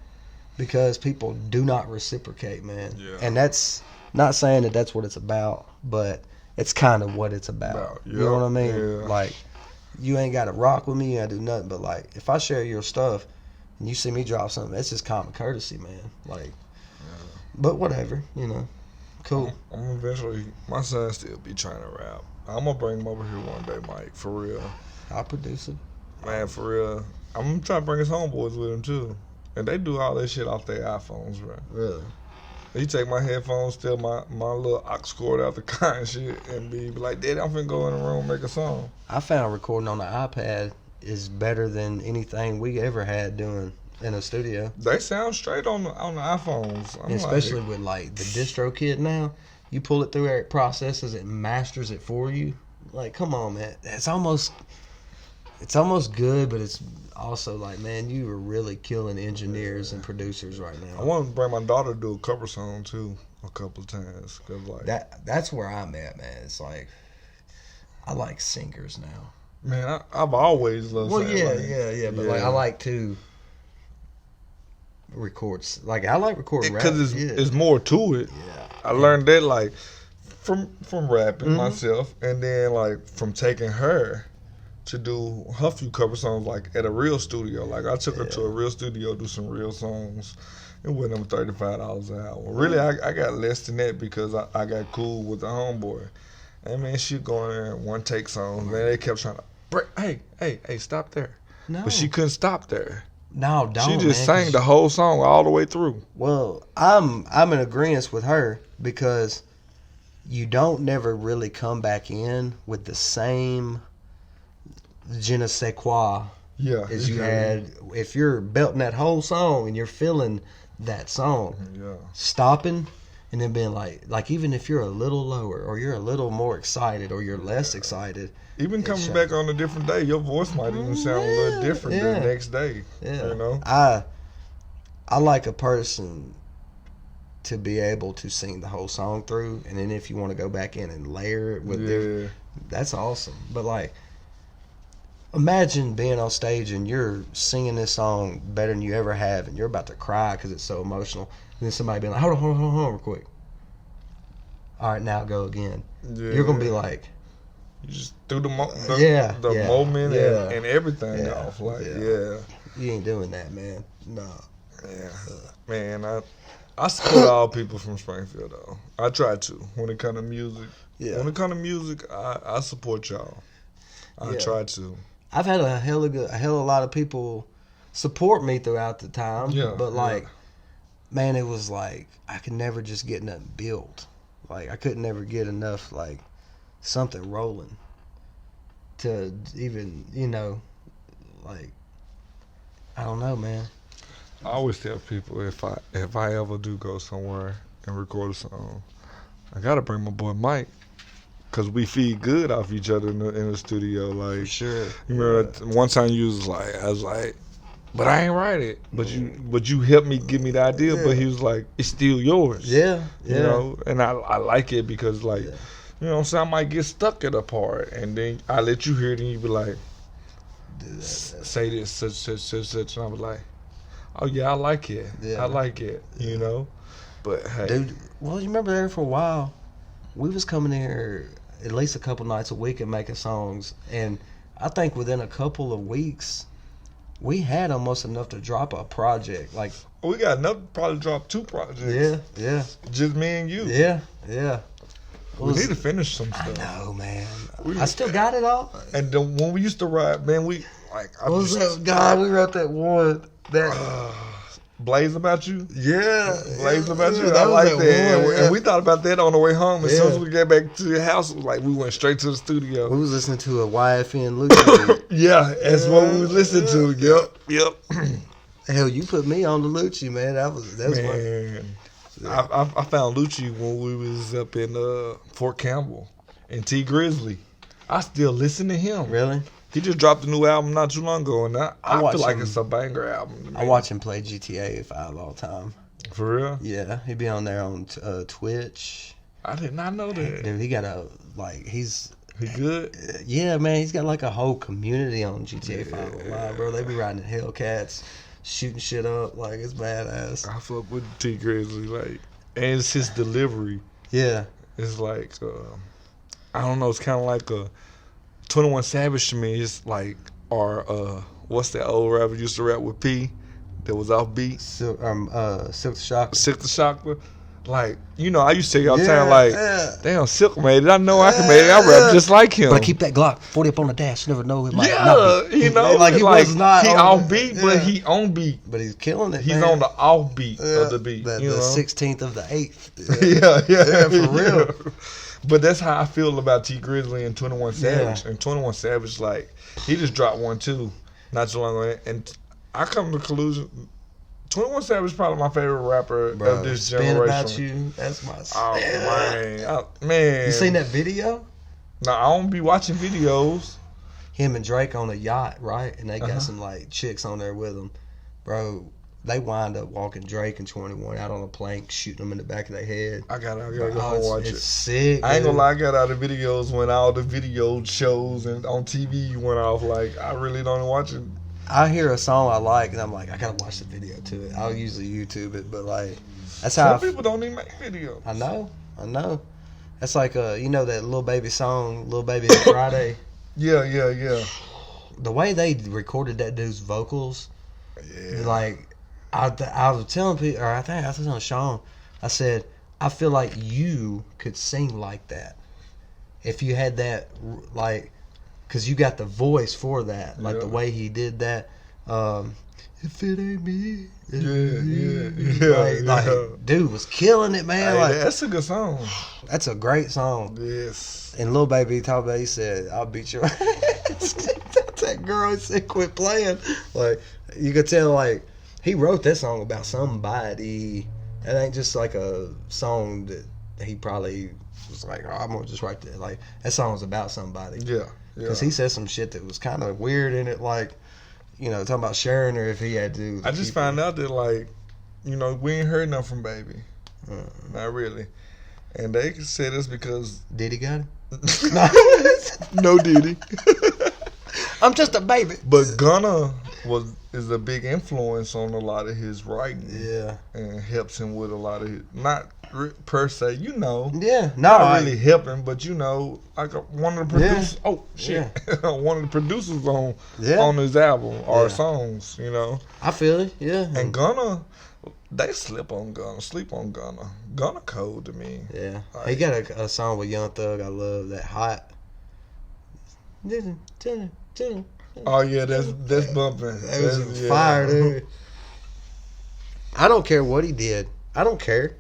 because people do not reciprocate, man. Yeah. And that's not saying that that's what it's about, but it's kind of what it's about. You know what I mean? Yeah. Like, you ain't got to rock with me, I do nothing. But like, if I share your stuff and you see me drop something, that's just common courtesy, man. Like, but whatever, you know. Cool. I'm eventually. My son still be trying to rap. I'm gonna bring him over here one day, Mike. For real, I'll produce it. man. For real. I'm trying to bring his homeboys with him too, and they do all that shit off their iPhones, bro. Really? He take my headphones, steal my little aux cord out the car and shit, and be like, "Daddy, I'm finna go in the room and make a song." I found recording on the iPad is better than anything we ever had doing in a studio. They sound straight on the iPhones. I'm Especially like, with like the distro kit now. You pull it through there, it processes it, masters it for you. Like, come on, man. It's almost good, but it's also like, man, you are really killing engineers and producers right I now. want to bring my daughter to do a cover song too a couple of times, cause like That's where I'm at, man. It's like, I like singers now. man, I've always loved. Well, saying, yeah, like, yeah, but like I like to record. Like I like recording rap. because yeah. it's more to it. Yeah. I learned that like from rapping Mhm. myself, and then like from taking her to do her few cover songs like at a real studio. Like I took her to a real studio, do some real songs. It went them $35 an hour. Really, I got less than that because I got cool with the homeboy. And man, she going there and one take songs. Man, they kept trying to break. Hey, stop there. No, But she couldn't stop there. no, don't. She just man, sang 'cause- the whole song all the way through. Well, I'm in agreement with her because you don't never really come back in with the same je ne sais quoi Yeah, as you had. If you're belting that whole song and you're feeling that song, Yeah. stopping and then being like even if you're a little lower or you're a little more excited or you're less excited, Even coming shot. back on a different day, your voice might even sound a little different Yeah. the next day. yeah. You know? I like a person to be able to sing the whole song through, and then if you want to go back in and layer it with different, that's awesome. But like, imagine being on stage and you're singing this song better than you ever have, and you're about to cry because it's so emotional. And then somebody being like, hold on, real quick. All right, now go again. Yeah. You're gonna be like, You just threw the moment yeah. and everything Yeah. off. Like, Yeah. you ain't doing that, man. No. Yeah. Man, I support all people from Springfield, though. I try to. When it comes to music. Yeah. When it comes to music, I support y'all. I Yeah. try to. I've had a hell of a lot of people support me throughout the time. Yeah, But like, yeah. man, it was like I could never just get nothing built. Like I couldn't never get enough like something rolling to even, like, I don't know, man. I always tell people if I ever do go somewhere and record a song, I gotta bring my boy Mike, cause we feed good off each other in the studio. Like, Sure. you remember that one time you was like, I was like, but I ain't write it. But you helped me give me the idea. Yeah. But he was like, it's still yours. Yeah. Yeah. You know, and I like it because like, Yeah. you know what I'm saying, I might get stuck at a part, and then I let you hear it, and you be like, say this, such, and I was like, oh yeah, I like it. Yeah. I like it. You know, but hey, Dude, well, you remember there for a while, we was coming here at least a couple nights a week and making songs, and I think within a couple of weeks, we had almost enough to drop a project. Like, we got enough to probably drop 2 projects. yeah, Just me and you. yeah. We need to finish some I stuff. know, man. We- I still got it all. And then when we used to ride, man, we like. What was that? God, we wrote that one. That Blaze About You. Yeah. Blaze About You. That I was like that that. one, And we thought about that on the way home. As soon as Yeah. we got back to the house, it was like we went straight to the studio. We was listening to a YFN Lucci. Yeah, that's what we was listening to. Yep. Hell, you put me on the Lucci, man. That was Man, I found Lucci when we was up in Fort Campbell and T Grizzly. I still listen to him. Really? He just dropped a new album not too long ago, and I watch feel like him. it's a banger album to me. I watch him play GTA 5 all the time. For real? Yeah, he be on there on Twitch. I did not know that. Dude, he got he's He good? yeah, man. He's got like a whole community on GTA 5 Live, bro. They be riding Hellcats, shooting shit up. Like, it's badass. I fuck with T Grizzly, like, and it's his delivery. Yeah. It's like, I don't know. It's kind of like a 21 Savage to me. It's like, or what's that old rapper used to rap with P that was off beat? Silk the Shocker. Silk the Shocker. Like, you know, I used to say all the Yeah, time, like, yeah. damn, Silk made it. I know I can make it. I rap just like him. But keep that Glock 40 up on the dash. You never know it might yeah, not be. you know, like he was not he on off the- beat, yeah. but he on beat. But he's killing it. He's man. on the off beat Yeah, of the beat. The you know? 16th of the 8th. yeah, for real. But that's how I feel about T Grizzly and 21 Savage. Yeah. And 21 Savage, like, he just dropped one too, not too long ago. And I come to the conclusion, 21 Savage is probably my favorite rapper Bro, of this Spin generation. About You. That's my. Oh man, You seen that video? No, I don't be watching videos. Him and Drake on a yacht, right? And they got Uh-huh. some like chicks on there with them, bro. They wind up walking Drake and 21 out on a plank, shooting them in the back of their head. I gotta Bro, go home and watch it's it. sick. I ain't gonna dude. lie, I got out of videos when all the video shows and on TV went off. Like, I really don't watch it. I hear a song I like, and I'm like, I gotta watch the video to it. I'll usually YouTube it, but like, that's how. Some people don't even make videos. I know. That's like you know that Lil Baby song, Lil Baby Hit Friday. Yeah. The way they recorded that dude's vocals, Yeah. like, I was telling people, or I think I was telling Sean, I said, I feel like you could sing like that if you had that, like, because you got the voice for that, like Yeah. the way he did that. If it ain't me, it Yeah, ain't me. yeah. Like, dude was killing it, man. Hey, Like, that's a good song. that's a great song. Yes. And Lil Baby talked about, he said, I'll beat your ass. That girl said, quit playing. Like, you could tell, like, he wrote that song about somebody. That ain't just like a song that he probably was like, oh, I'm going to just write that. Like, that song was about somebody. Yeah. Because he said some shit that was kind of weird in it, like, you know, talking about sharing her if he had to. I just found out that, like, you know, we ain't heard nothing from Baby. Not really. And they said it's because Did he got it? no Diddy. I'm just a baby. But Gunna is a big influence on a lot of his writing. Yeah. And helps him with a lot of his, not per se, you know. Yeah. No, Not really helping, but you know, like one of the producers. Yeah. Oh shit! One of the producers on Yeah. his album or Yeah. songs, you know. I feel it. Yeah. And Gunna, they sleep on Gunna. Gunna cold to me. Yeah, Like- he got a song with Young Thug. I love that hot. Oh yeah, that's bumping. That was That's- fire, dude. I don't care what he did. I don't care.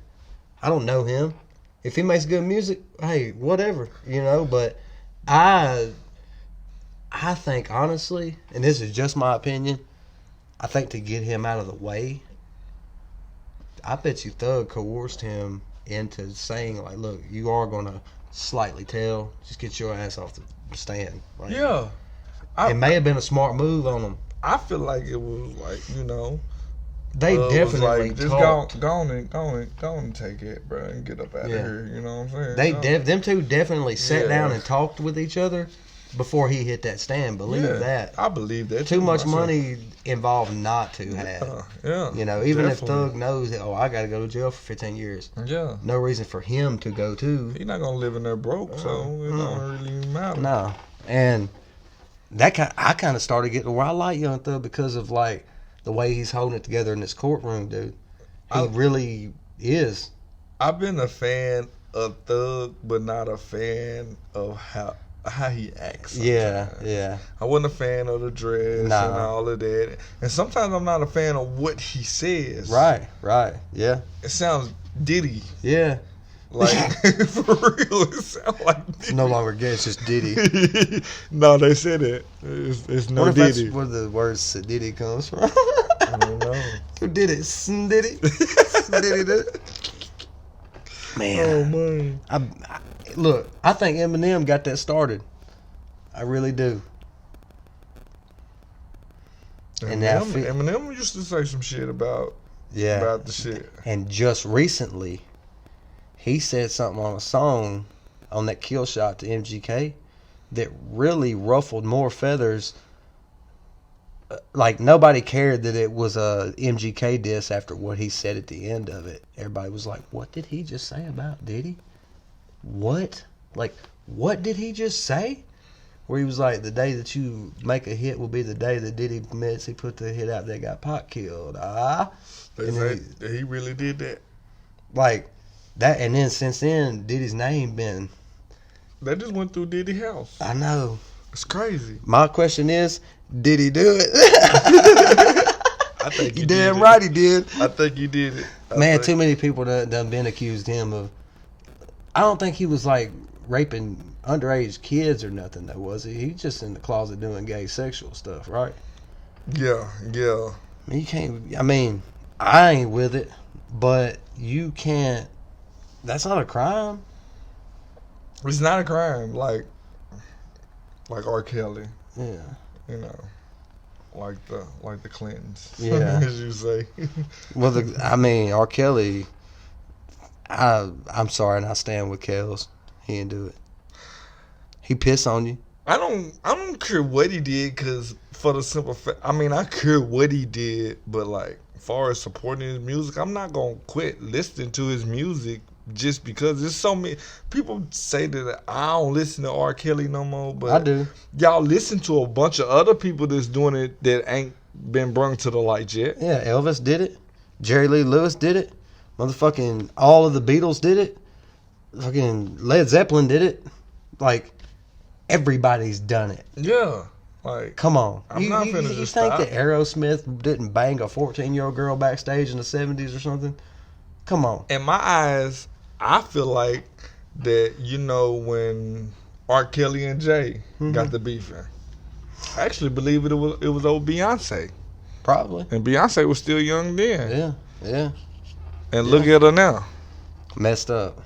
I don't know him. If he makes good music, hey, whatever, you know. But I think honestly, and this is just my opinion, I think to get him out of the way, I bet you Thug coerced him into saying like, "Look, you are gonna slightly tell. Just get your ass off the stand." Like, Yeah, it may have been a smart move on him. I feel like it was like, you know, They was definitely like, just talked. go on and take it, bro, and get up out Yeah. of here. You know what I'm saying? They No. them two definitely sat Yeah. down and talked with each other before he hit that stand. Believe Yeah, that. I believe that. Too much myself. money involved not to have. Yeah. You know, even if definitely. Thug knows that, oh, I got to go to jail for 15 years. Yeah. No reason for him to go too. He not gonna live in there broke, so it don't really matter. No, and I kind of started getting to where I like Young Thug because of like the way he's holding it together in this courtroom, dude. He really is. I've been a fan of Thug, but not a fan of how he acts. Yeah, sometimes. yeah. I wasn't a fan of the dress and all of that. And sometimes I'm not a fan of what he says. Right, yeah. It sounds Diddy. Yeah. Like, for real, it sounds like Diddy. It's no longer gay, it's just Diddy. No, they said it. It's no What if Diddy. that's where the word Diddy comes from? I don't know. Who did it? Diddy? Diddy did it? Man. Oh, man. Look, I think Eminem got that started. I really do. And now Eminem used to say some shit about the shit. And just recently, he said something on a song on that kill shot to MGK that really ruffled more feathers. Like, nobody cared that it was a MGK diss after what he said at the end of it. Everybody was like, what did he just say about Diddy? What? Like, what did he just say? Where he was like, the day that you make a hit will be the day that Diddy admits he put the hit out that got Pac killed. They say that he really did that. Like, that, and then since then, Diddy's name been... They just went through Diddy's house. I know. It's crazy. My question is, did he do it? I think you damn right he did. I think he did it. Man, too many people done been accused him of... I don't think he was, like, raping underage kids or nothing, though, was he? He's just in the closet doing gay sexual stuff, right? Yeah. I mean, you can't... I mean, I ain't with it, but you can't... That's not a crime. It's not a crime, like R. Kelly. Yeah. You know, like the Clintons. Yeah. As you say. Well, I mean, R. Kelly... I'm sorry, and I stand with Kels. He didn't do it. He pissed on you. I don't care what he did, because for the simple fact, I mean, I care what he did, but like, as far as supporting his music, I'm not gonna quit listening to his music just because there's so many people say that I don't listen to R. Kelly no more, but I do. Y'all listen to a bunch of other people that's doing it that ain't been brought to the light yet. Yeah, Elvis did it. Jerry Lee Lewis did it. Motherfucking all of the Beatles did it. Fucking Led Zeppelin did it. Like, everybody's done it. Yeah. Like, come on. I'm not finna you just think stop. that Aerosmith didn't bang a 14-year-old girl backstage in the 70s or something? Come on. In my eyes, I feel like that, you know, when R. Kelly and Jay got the beefing, I actually believe it was old Beyonce. Probably. And Beyonce was still young then. Yeah. And look at her now. Messed up.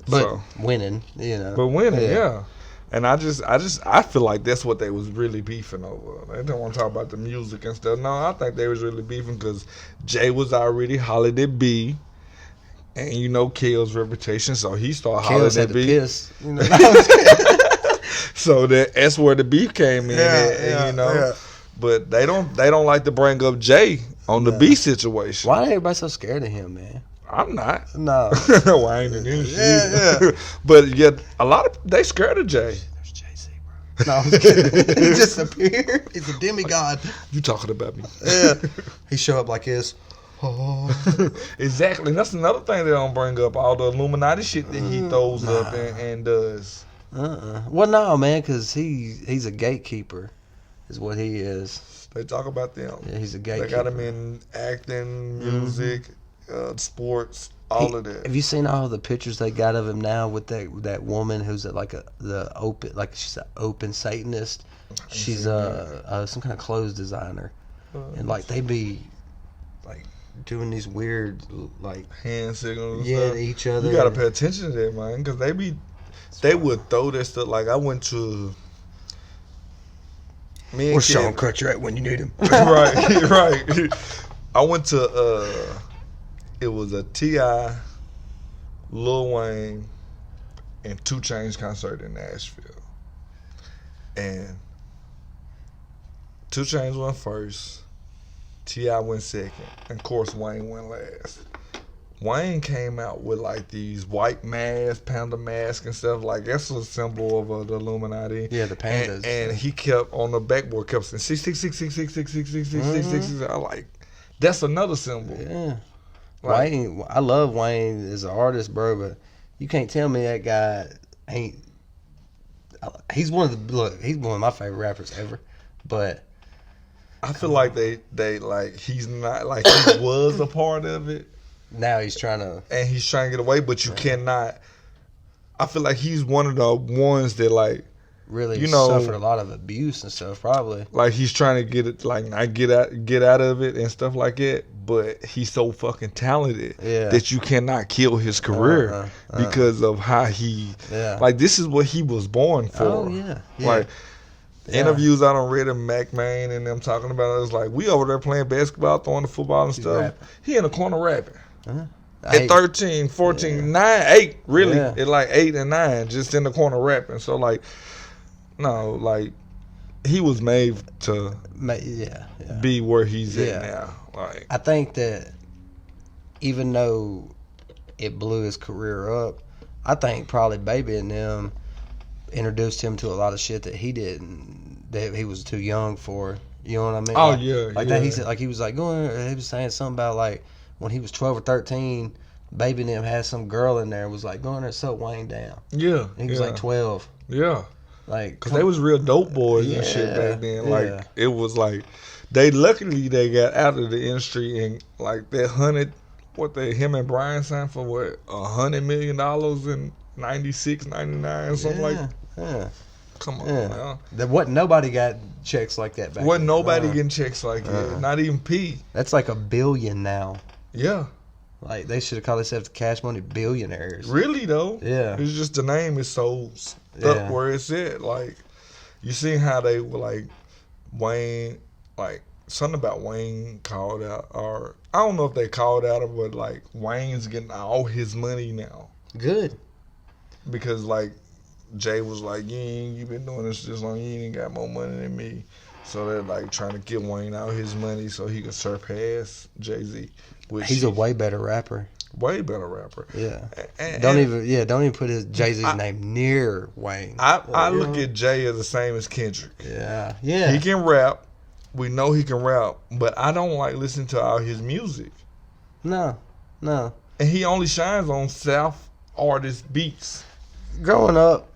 But winning, you know. But winning, yeah. And I feel like that's what they was really beefing over. They don't want to talk about the music and stuff. No, I think they was really beefing because Jay was already hollered at B. And you know Kel's reputation, so he started hollering at B. Piss, you know. So that's where the beef came in. You know. Yeah. But they don't like to bring up Jay on the B situation. Why everybody so scared of him, man? I'm not. No. Well, I ain't in this shit. Yeah. But yet, a lot of they scared of Jay. There's Jay-Z, bro. No, I'm kidding. He disappeared. He's a demigod. You talking about me? Yeah. He show up like this. Oh. Exactly. That's another thing they don't bring up. All the Illuminati shit that he throws up and does. Well, no, man, because he's a gatekeeper, is what he is. They talk about them. Yeah, he's a gatekeeper. They got him in acting, music, sports, all of that. Have you seen all the pictures they got of him now with that woman who's she's an open Satanist? She's some kind of clothes designer, and like they be like doing these weird like hand signals. Yeah, to each other. You gotta pay attention to that, man, because they would throw that stuff. Like I went to. Where's Sean Kutcher at when you need him? right. I went to it was a T.I., Lil Wayne, and 2 Chainz concert in Nashville. And 2 Chainz went first, T.I. went second, and of course Wayne went last. Wayne came out with like these white masks, panda masks and stuff. Like that's a symbol of the Illuminati. Yeah, the pandas. And he kept on the backboard kept saying 66666666666. I like that's another symbol. Yeah. Like, Wayne, I love Wayne as an artist, bro, but you can't tell me that guy ain't he's one of my favorite rappers ever. But I feel like they like he's not like he was a part of it, now he's trying to. and he's trying to get away, but you cannot. I feel like he's one of the ones that like Really suffered a lot of abuse and stuff, probably. like he's trying to get it like not get out of it and stuff like that. But he's so fucking talented that you cannot kill his career because of how he like this is what he was born for. Oh yeah. Like interviews I done read of Mac Main and them talking about it was like we over there playing basketball, throwing the football and stuff. Rapping. He in the corner rapping. At Hey, 13, 14, 9, 8, really. Yeah. At like 8 and 9, just in the corner rapping. So like no, like he was made to be where he's at now. Like I think that even though it blew his career up, I think probably Baby and them introduced him to a lot of shit that he didn't, that he was too young for. You know what I mean? Oh, like, yeah, like yeah. that. He said, like he was like going. He was saying something about like when he was 12 or 13, Baby and them had some girl in there and was like going there to suck Wayne down. yeah, And he was like 12. yeah. Like Cause they was real dope boys and shit back then. Like it was like they luckily they got out of the industry and like that him and Brian signed for what $100 million in 96, 99, something like. Yeah. Come on, Yeah. now. There wasn't nobody got checks like that back Wasn't then. nobody getting checks like that. Not even P. That's like $1 billion now. Yeah. Like they should have called themselves the Cash Money Billionaires. Really though. Yeah. It's just the name is so stuck Yeah. where it's at. Like you seen how they were like Wayne, like something about Wayne called out, or I don't know if they called out, but like Wayne's getting all his money now Good. because like Jay was like, you been doing this long, you ain't got more money than me. So they're like trying to get Wayne out his money so he can surpass Jay-Z. He's a way better rapper. way better rapper. Yeah. And Don't even put his Jay-Z's name near Wayne. I look at Jay as the same as Kendrick. Yeah. Yeah. He can rap. We know he can rap, but I don't like listening to all his music. No. And he only shines on South artist beats. Growing up,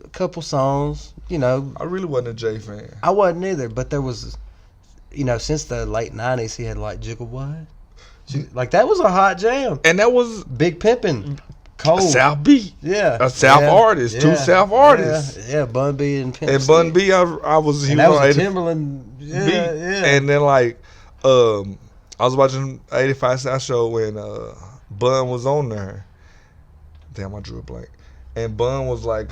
a couple songs, I really wasn't a Jay fan. I wasn't either, but there was, since the late 90s, he had like Jiggle What? Like that was a hot jam. And that was Big Pimpin'. Cold. a South beat. Yeah. A South artist. Two South artists. Yeah, Bun B and Pimp And C. Bun B, I was he And that was on was a 80 Timberland. Yeah, beat. yeah. And then like I was watching 85 South show when Bun was on there. Damn, I drew a blank. And Bun was like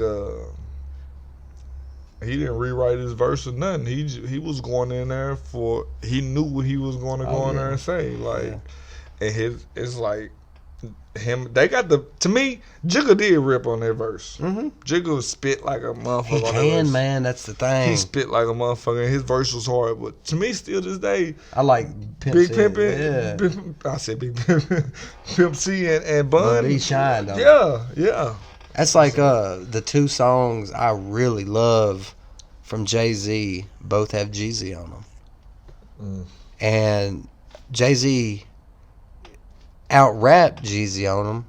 he didn't rewrite his verse or nothing. He was going in there he knew what he was going to go in there and say. Like and it's like him, they got to me, Jigga did rip on that verse. Mm-hmm. Jigga spit like a motherfucker. He on that verse. can, man. That's the thing. He spit like a motherfucker. And his verse was hard, but to me, still this day, I like Pimp Big C. Pimpin'. Yeah. I said Big Pimpin', Pimp C and Bun. But he shined on it. Yeah. That's like the two songs I really love from Jay-Z. Both have Jeezy on them. And Jay-Z out-rapped Jeezy on them,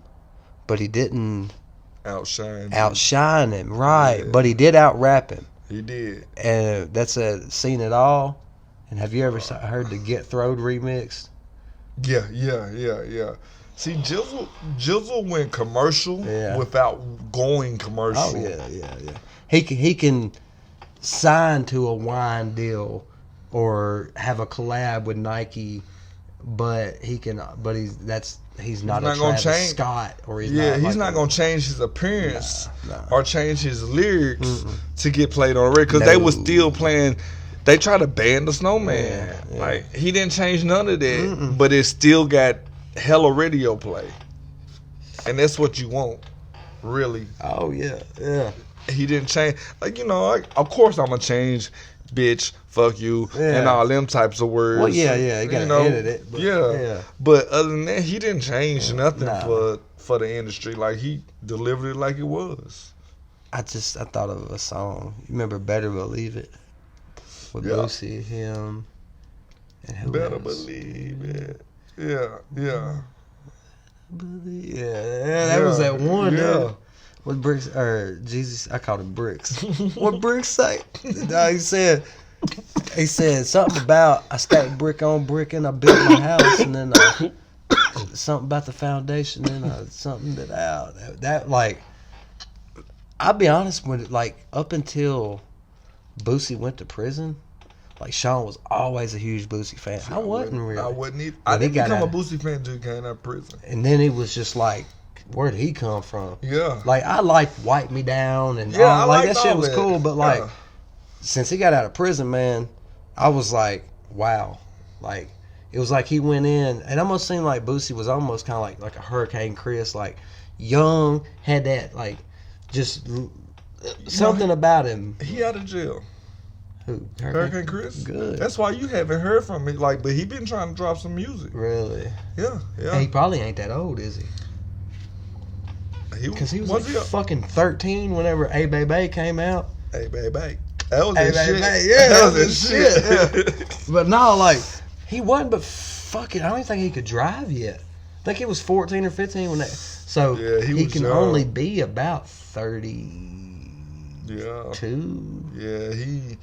but he didn't outshine him. Right, but he did out-rap him. He did. And that's Seen It All. And have you ever heard the Get Throwed remix? Yeah. See, Jizzle went commercial without going commercial. Oh, yeah. He can sign to a wine deal or have a collab with Nike, but he's not a Travis Scott, or he's not gonna change his appearance or change his lyrics to get played on the record because they was still playing. They tried to ban the Snowman. Yeah. Like he didn't change none of that, but it still got hella radio play, and that's what you want, really. Oh yeah. He didn't change. Of course I'm gonna change, bitch, fuck you, and all them types of words. Well, yeah. You gotta edit it. But, But other than that, he didn't change nothing for the industry. Like he delivered it like it was. I thought of a song. You remember Better Believe It? With Boosie, him, and who Better else? believe it. Yeah. Yeah, that was that one, dude. What Bricks or Jesus? I called him Bricks. What Bricks say? No, he said something about I stacked brick on brick and I built my house, and then something about the foundation and something that like. I'll be honest with it. Like up until Boosie went to prison, like Sean was always a huge Boosie fan. I wasn't really. I wasn't either. I didn't become a Boosie fan until he came out of prison. And then it was just like, where did he come from? Yeah. Like I liked Wipe Me Down and I like liked that shit all was that. cool, but like Yeah. since he got out of prison, man, I was like, wow. Like it was like he went in, it almost seemed like Boosie was almost kind of like a Hurricane Chris, like young, had that like just something about him. He out of jail. Who? Hurricane Chris? Good. That's why you haven't heard from me. Like, but he been trying to drop some music. Really? Yeah. He probably ain't that old, is he? Because he was like fucking 13 whenever A Baby came out. Hey, baby. That was Hey, that shit. baby. Yeah, that was that shit. Yeah. But no, like, he wasn't but fucking, I don't even think he could drive yet. I think he was 14 or 15 when that, so Yeah, he was can young. only be about 32. Yeah,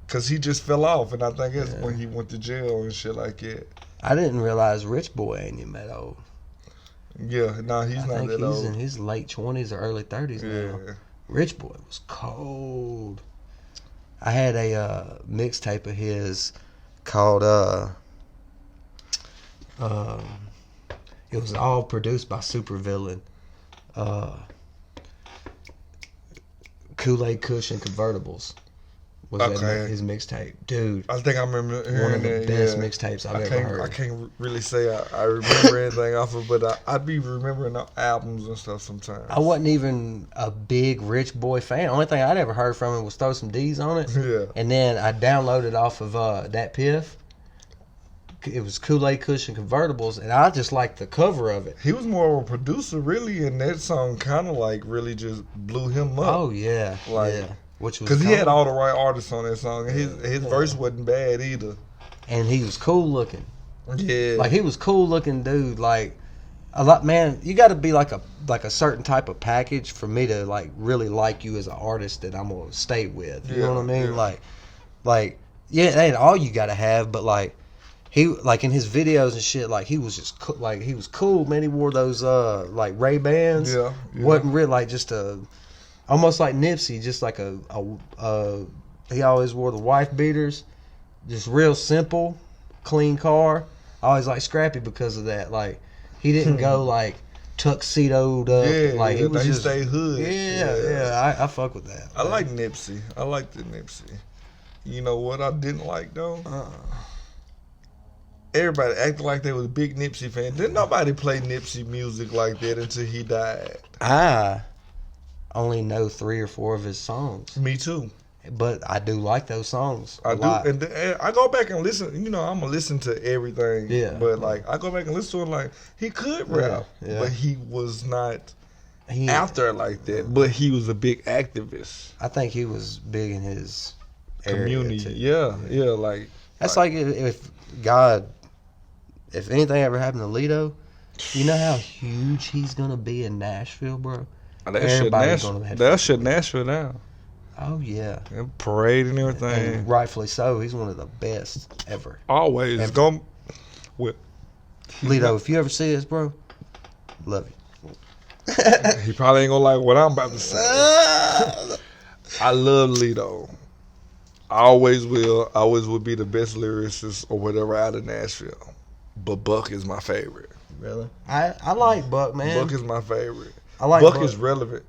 because he just fell off, and I think that's when he went to jail and shit like that. I didn't realize Rich Boy ain't even that old. Yeah, no, he's I not think that he's old. in his late 20s or early 30s now. Yeah. Rich Boy was cold. I had a mixtape of his called it was all produced by Supervillain. Kool-Aid Kush and Convertibles was his mixtape. Dude, I think I remember hearing one of the that, best yeah. mixtapes I've ever heard. I can't really say I remember anything off of it, but I'd be remembering the albums and stuff sometimes. I wasn't even a big Rich Boy fan. The only thing I'd ever heard from him was Throw Some D's on It. Yeah. And then I downloaded off of Dat Piff. It was Kool-Aid Kush and Convertibles, and I just liked the cover of it. He was more of a producer, really, and that song kind of like really just blew him up. Oh yeah, Like, yeah. Which was Because he had cold. all the right artists on that song. And his verse wasn't bad either. And he was cool looking. Yeah. Like he was cool looking dude. Like a lot, man. You got to be like a certain type of package for me to like really like you as an artist that I'm gonna stay with. You know what I mean? Yeah. Like yeah, that ain't all you got to have, but like. He like in his videos and shit, like he was just like he was cool, man. He wore those like Ray-Bans. Yeah. Wasn't really like just almost like Nipsey, just like he always wore the wife beaters, just real simple, clean car. I always like Scrappy because of that. Like he didn't go like tuxedoed up. Yeah, like he was he just stayed hood. Yeah. I fuck with that. I like Nipsey. I like the Nipsey. You know what I didn't like though? Everybody acted like they was a big Nipsey fan. Didn't nobody play Nipsey music like that until he died. I only know 3 or 4 of his songs, Me too. but I do like those songs. I a do, lot. and I go back and listen. You know, I'm gonna listen to everything. Yeah. But like, I go back and listen to him. Like, he could rap, yeah. but he was not He- out there like that. But he was a big activist. I think he was big in his area, Community. too. Yeah. Like That's like if God, if anything ever happened to Lito, you know how huge he's gonna be in Nashville, bro. Everybody's gonna have That shut Nashville down. Oh yeah, And parade and everything. and rightfully so. He's one of the best ever. Always Ever. going. Well, Lito, if you ever see us, bro, love you. he probably ain't gonna like what I'm about to say. I love Lito. I always will. Always will be the best lyricist or whatever out of Nashville. But Buck is my favorite. Really? I like Buck, man. Buck is my favorite. I like Buck Buck. is relevant.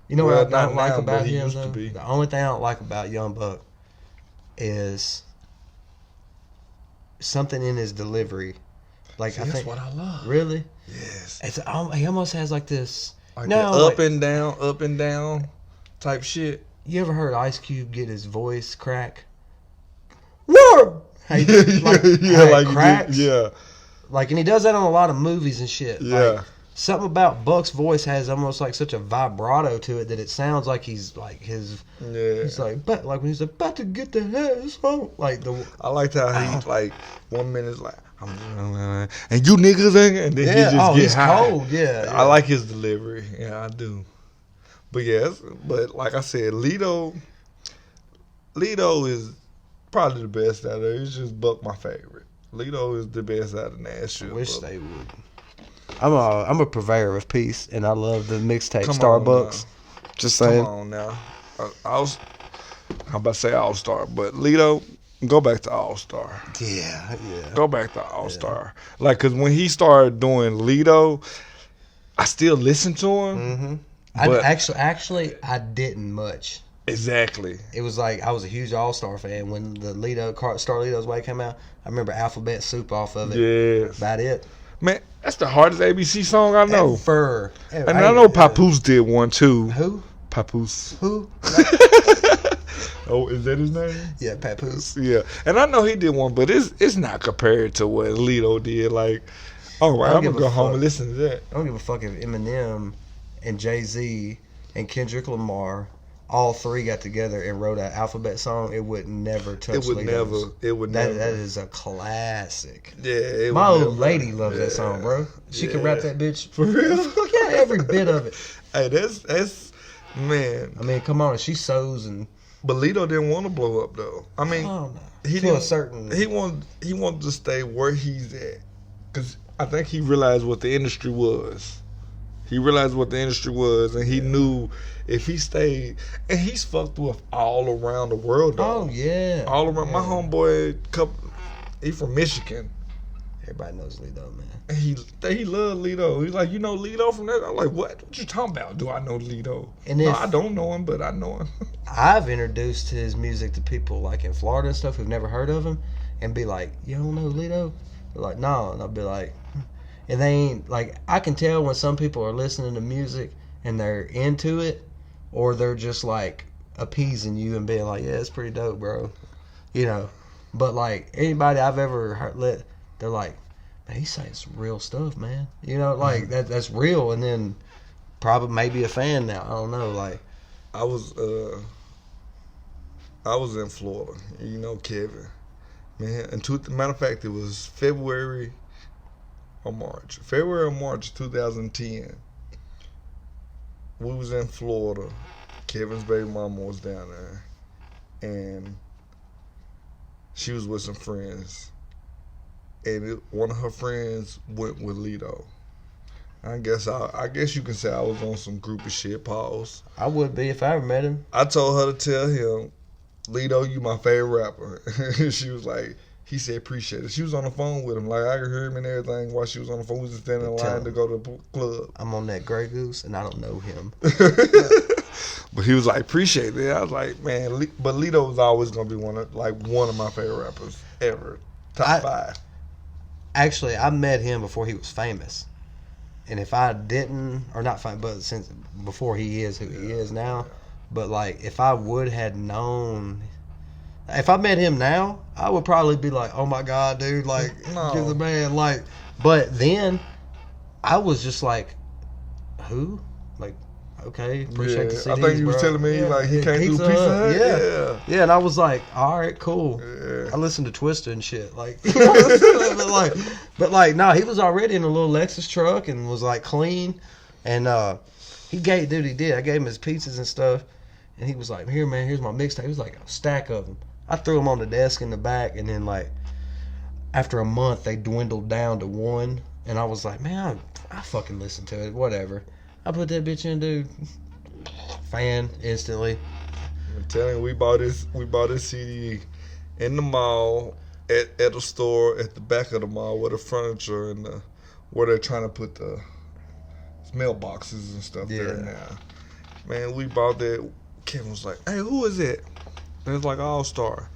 You know Well, what I not don't like now, about but he him, used to though? be. The only thing I don't like about Young Buck is something in his delivery. Like See, I that's think, what I love. really, Yes. it's he almost has like this. Like No, the like- up and down type shit. You ever heard Ice Cube get his voice crack? Warm. Hey, like, how it cracks. Yeah. Like, and he does that on a lot of movies and shit. Yeah. Like, something about Buck's voice has almost like such a vibrato to it that it sounds like he's like his. Yeah. He's like when he's about to get the head home. Like the. I liked how he like 1 minute is like and you niggas ain't, and then he just get he's high. cold. Yeah, I like his delivery. Yeah, I do. But yes, but like I said, Lido is probably the best out there. It's just Buck my favorite. Lido is the best out of Nashville. I wish they would. I'm a purveyor of peace, and I love the mixtape Come on Starbucks. Just saying. Come on now. I'm about to say All Star, but Lido, go back to All Star. Yeah. Go back to All Star. Like, cause when he started doing Lido, I still listen to him. Mm-hmm. But Actually, I didn't much. exactly. It was like I was a huge All Star fan when the Star Lido's Way came out. I remember Alphabet Soup off of it. Yes. About it. Man, that's the hardest ABC song I know. Ever. And I know Papoose did one too. Who? Papoose. Who? Oh, is that his name? Yeah, Papoose. Yeah. And I know he did one, but it's not compared to what Lido did. Like, all right, I'm going to go home and listen to that. I don't give a fuck if Eminem and Jay-Z and Kendrick Lamar all three got together and wrote an Alphabet song. It would never touch It would Lido's. never. That is a classic. Yeah. My old lady loves that song, bro. She can rap that bitch. For real? Yeah, every bit of it. Hey, that's, man. I mean, come on. She sews and... But Lido didn't want to blow up, though. I mean, Oh, no. he To didn't, a certain... he wanted to stay where he's at. Because I think he realized what the industry was. He realized what the industry was, and he knew if he stayed, and he's fucked with all around the world, though. Oh, yeah. All around. My homeboy, he from Michigan. Everybody knows Lido, man. And he loved Lido. He's like, you know Lido from that? I'm like, what? What you talking about? Do I know Lido? And No, if- I don't know him, but I know him. I've introduced his music to people like in Florida and stuff who've never heard of him and be like, you don't know Lido? They're like, no. And I'll be like, and they ain't, like, I can tell when some people are listening to music and they're into it or they're just like appeasing you and being like, yeah, it's pretty dope, bro. You know, but like anybody I've ever heard, they're like, man, he's saying some real stuff, man. You know, like that's real. And then probably maybe a fan now. I don't know. Like, I was in Florida. You know Kevin. Man, matter of fact, it was February or March 2010. We was in Florida. Kevin's baby mama was down there, and she was with some friends. And one of her friends went with Lido. I guess you can say I was on some groupie shit. Pause. I would be if I ever met him. I told her to tell him, Lido, you my favorite rapper. She was like, he said appreciate it. She was on the phone with him. Like, I could hear him and everything while she was on the phone. We was just standing in Tell line him. to go to the club. I'm on that Grey Goose, and I don't know him. But he was like, appreciate it. I was like, man, but Lido was always going to be one of my favorite rappers ever. Top 5. Actually, I met him before he was famous. And if I didn't, or not famous, but since before he is who he is now, but like if I would have known, if I met him now, I would probably be like, oh my God, dude, like, No. give the man, like, but then I was just like, who? Like, okay, appreciate the CDs, I think you was bro. telling me like he can't do Pizza Hut. Yeah, and I was like, all right, cool. Yeah. I listened to Twister and shit, like, but like, no, he was already in a little Lexus truck and was like clean, and he did. I gave him his pizzas and stuff, and he was like, here, man, here's my mixtape. It was like a stack of them. I threw them on the desk in the back, and then like after a month, they dwindled down to one, and I was like, man, I fucking listened to it, whatever. I put that bitch in, dude. Fan instantly. I'm telling you, we bought this CD in the mall at a store at the back of the mall where the furniture and where they're trying to put the mailboxes and stuff there now. Man, we bought that. Kevin was like, hey, who is it? And it's like All Star.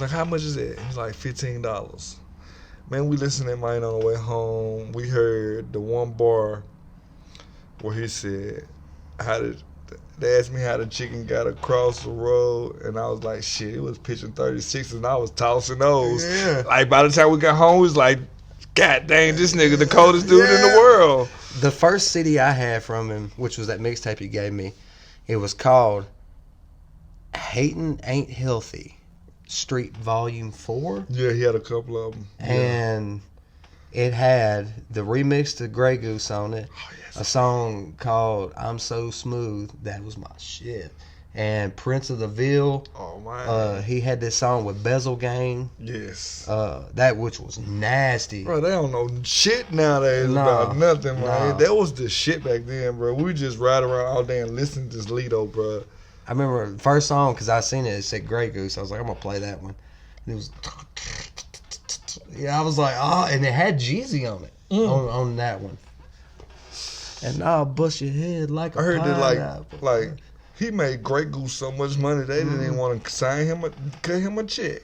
Like, how much is it? He's like $15. Man, we listened to mine on the way home. We heard the one bar where he said, they asked me how the chicken got across the road, and I was like, shit, it was pitching 36, and I was tossing those. Yeah. Like, by the time we got home, we was like, God dang, this nigga the coldest dude in the world. The first CD I had from him, which was that mixtape he gave me, it was called Hatin' Ain't Healthy, Street Volume 4. Yeah, he had a couple of them. And it had the remix to Grey Goose on it. Oh, yes. A song called "I'm So Smooth." That was my shit. And Prince of the Ville, Oh man. he had this song with Bezel Gang, Yes. that which was nasty. Bro, they don't know shit nowadays Nah, about nothing, man. nah. That was the shit back then, bro. We just ride around all day and listen to this Lido, bro. I remember the first song because I seen it. It said Grey Goose. I was like, I'm gonna play that one. And it was, yeah. I was like, oh, and it had Jeezy on it on that one. And I'll bust your head like a I heard that pineapple. like he made Grey Goose so much money they didn't even want to sign him, cut him a check.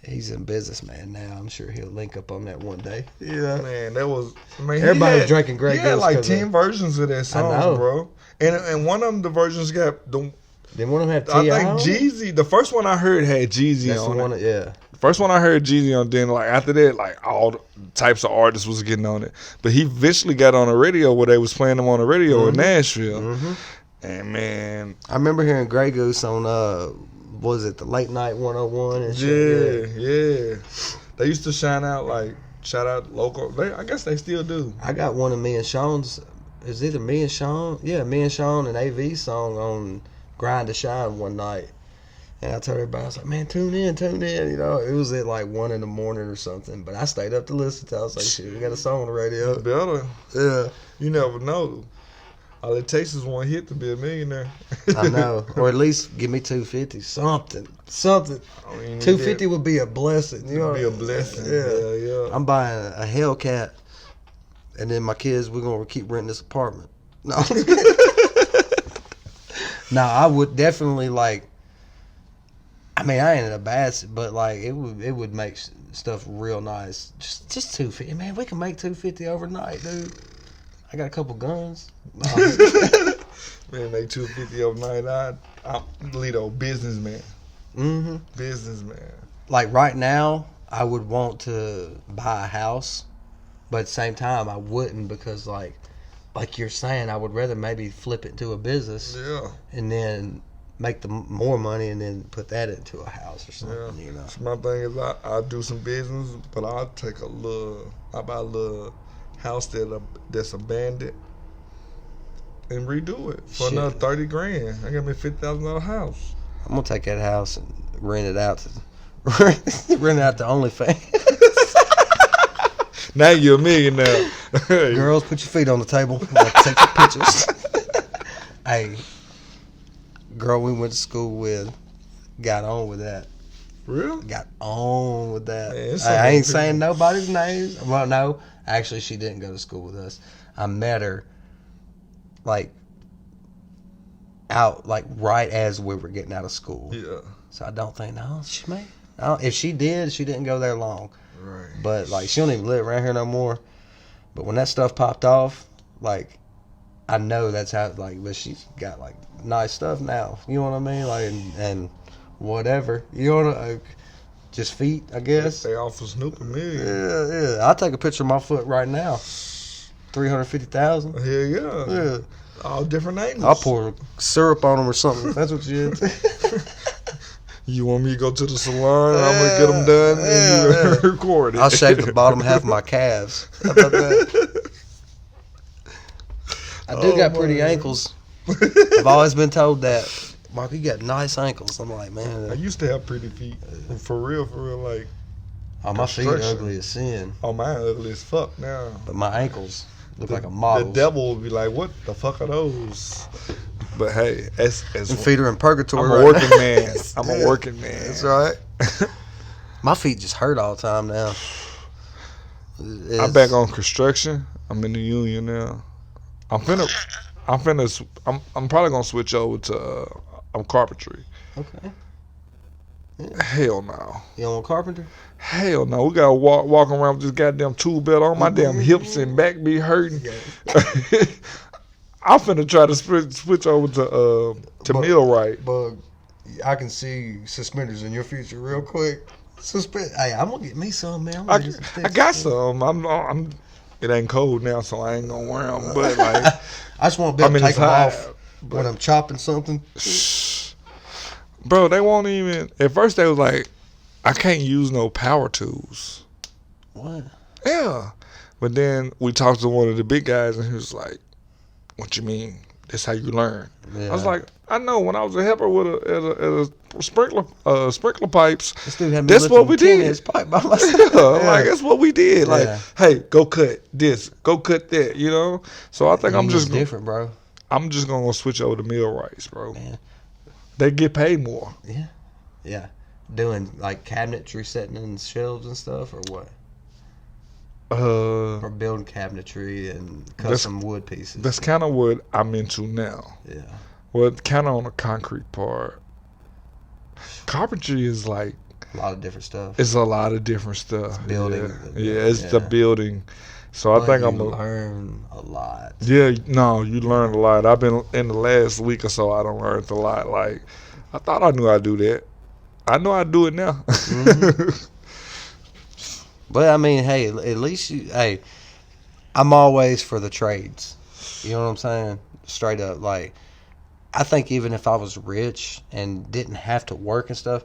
He's a businessman now. I'm sure he'll link up on that one day. Yeah, man, that was man. Everybody was drinking Grey He had Goose like 'cause 10 of- versions of that know. song, bro. And one of them, the versions got the. Then one of them had I T.I. think on it? Jeezy. The first one I heard had Jeezy That's the on it. one. Yeah. First one I heard Jeezy on, then like after that, like all the types of artists was getting on it. But he eventually got on the radio where they was playing him on the radio in Nashville. Mm-hmm. And man, I remember hearing Grey Goose on what was it, the Late Night 101 and shit. yeah. They used to shout out local. I guess they still do. I got one of me and Sean's. It's either me and Sean. Yeah, me and Sean and AV's song on Grind to Shine one night. And I told everybody, I was like, man, tune in. You know, it was at like 1 a.m. or something. But I stayed up to listen to it. I was like, shit, we got a song on the radio. Better. Yeah. You never know. All it takes is one hit to be a millionaire. I know. Or at least give me 250. Something. I mean, 250 would be a blessing. You know, would be a blessing. Yeah. Yeah. I'm buying a Hellcat, and then my kids, we're gonna keep renting this apartment. No, no, I would definitely like. I mean, I ain't in a bad, but like it would make stuff real nice. Just 250, man. We can make 250 overnight, dude. I got a couple guns. No. Man, make 250 overnight. I'm Lido, businessman. Mm-hmm. Businessman. Like right now, I would want to buy a house, but at the same time, I wouldn't because like you're saying, I would rather maybe flip it to a business Yeah. and then make the more money and then put that into a house or something. Yeah. You know. So my thing is I do some business, but I buy a little house that's abandoned and redo it for Shit. another 30 grand. I got me a $50,000 house. I'm gonna take that house and rent it out to OnlyFans. Now you're a millionaire. Girls, put your feet on the table. Let's take your pictures. Hey, girl, we went to school with, got on with that. Real? Got on with that. Man, it's I ain't so saying nobody's names. Well, no, actually, she didn't go to school with us. I met her, like, right as we were getting out of school. Yeah. So I don't think, she may. If she did, she didn't go there long. Right. But like, she don't even live around here no more. But when that stuff popped off, like, I know that's how. Like, but she's got like nice stuff now. You know what I mean? Like, and whatever. You know what? Just feet, I guess. They offer Snoop $1 million. Yeah. I'll take a picture of my foot right now. 350,000. Hell yeah. Yeah. All different angles. I'll pour syrup on them or something. That's what you did. You want me to go to the salon? I'm gonna get them done and you record it. I'll shave the bottom half of my calves. How about that? I do got pretty man. ankles. I've always been told that. Mark, you got nice ankles. I'm like, I man. used to have pretty feet. For real, like, Oh, my feet construction. ugly as sin. oh, mine ugly as fuck now. But my ankles look like a model. The devil will be like, what the fuck are those? But hey, as Them feet are in purgatory I'm a right working now. man. I'm a working man. That's right. My feet just hurt all the time now. I'm back on construction. I'm in the union now. I'm probably gonna switch over to carpentry. Okay. Hell no. You don't want carpenter? Hell no. We gotta walk around with this goddamn tool belt on. My damn hips and back be hurting. I'm finna try to switch over to millwright. But I can see suspenders in your future real quick. Hey, I'm gonna get me some, man. I got some. I'm. It ain't cold now, so I ain't gonna wear them. But like, I just want to be able to I mean, take them it's off hot, when I'm chopping something. bro, they won't even. At first, they was like, I can't use no power tools. What? Yeah. But then we talked to one of the big guys, and he was like, "What you mean? That's how you learn." Yeah. I was like, "I know. When I was a helper with a sprinkler pipes, This dude had me that's lifting what we 10 did. inch pipe by myself. Like that's what we did. Like, Yeah. hey, go cut this, go cut that. You know. So I think I'm It's just different, bro. I'm just gonna switch over to millwrights, bro. Man. They get paid more. Yeah. Doing like cabinetry, setting in shelves and stuff, or what? Or building cabinetry and custom wood pieces. That's kind of what I'm into now. Yeah. Well, kind of on the concrete part. Carpentry is like A lot of different stuff. it's a lot of different stuff. It's building. Yeah, it's the building. So But I think you I'm a learn a lot. Yeah, no, you learn a lot. I've been in the last week or so. I done learned a lot. Like, I thought I knew I'd do that. I know I do it now. Mm-hmm. But I mean, hey, at least I'm always for the trades. You know what I'm saying? Straight up, like, I think even if I was rich and didn't have to work and stuff,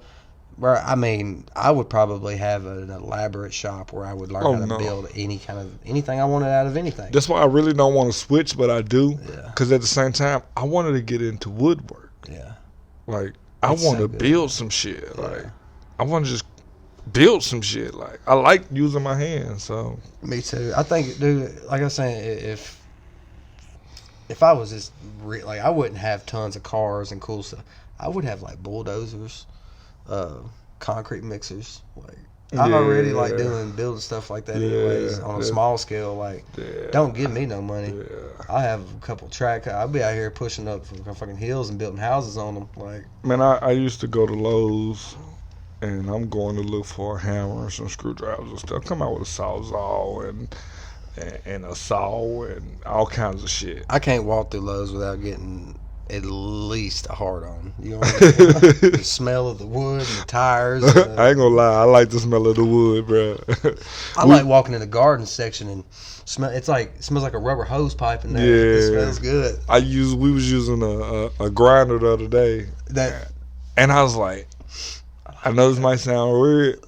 bro, I mean, I would probably have an elaborate shop where I would learn how to build anything I wanted out of anything. That's why I really don't want to switch, but I do. Yeah. Because at the same time, I wanted to get into woodwork. Yeah. Like, That's I want so to good. build some shit. Yeah. Like, I want to just build some shit. Like, I like using my hands. So, Me too. I think, dude, like I was saying, if I was just like, I wouldn't have tons of cars and cool stuff. I would have like bulldozers, concrete mixers. Like, I'm already like building stuff like that anyways on a small scale. Like, don't give me no money. I have a couple I'll be out here pushing up fucking hills and building houses on them. Like, man, I used to go to Lowe's, and I'm going to look for a hammer and some screwdrivers and stuff. Come out with a sawzall and a saw and all kinds of shit. I can't walk through Lowe's without getting at least a hard on. You know what I mean? The smell of the wood and the tires. And I ain't gonna lie, I like the smell of the wood, bro. I like walking in the garden section and it smells like a rubber hose pipe in there. It smells good. We was using a grinder the other day, and I was like, I know this might sound weird,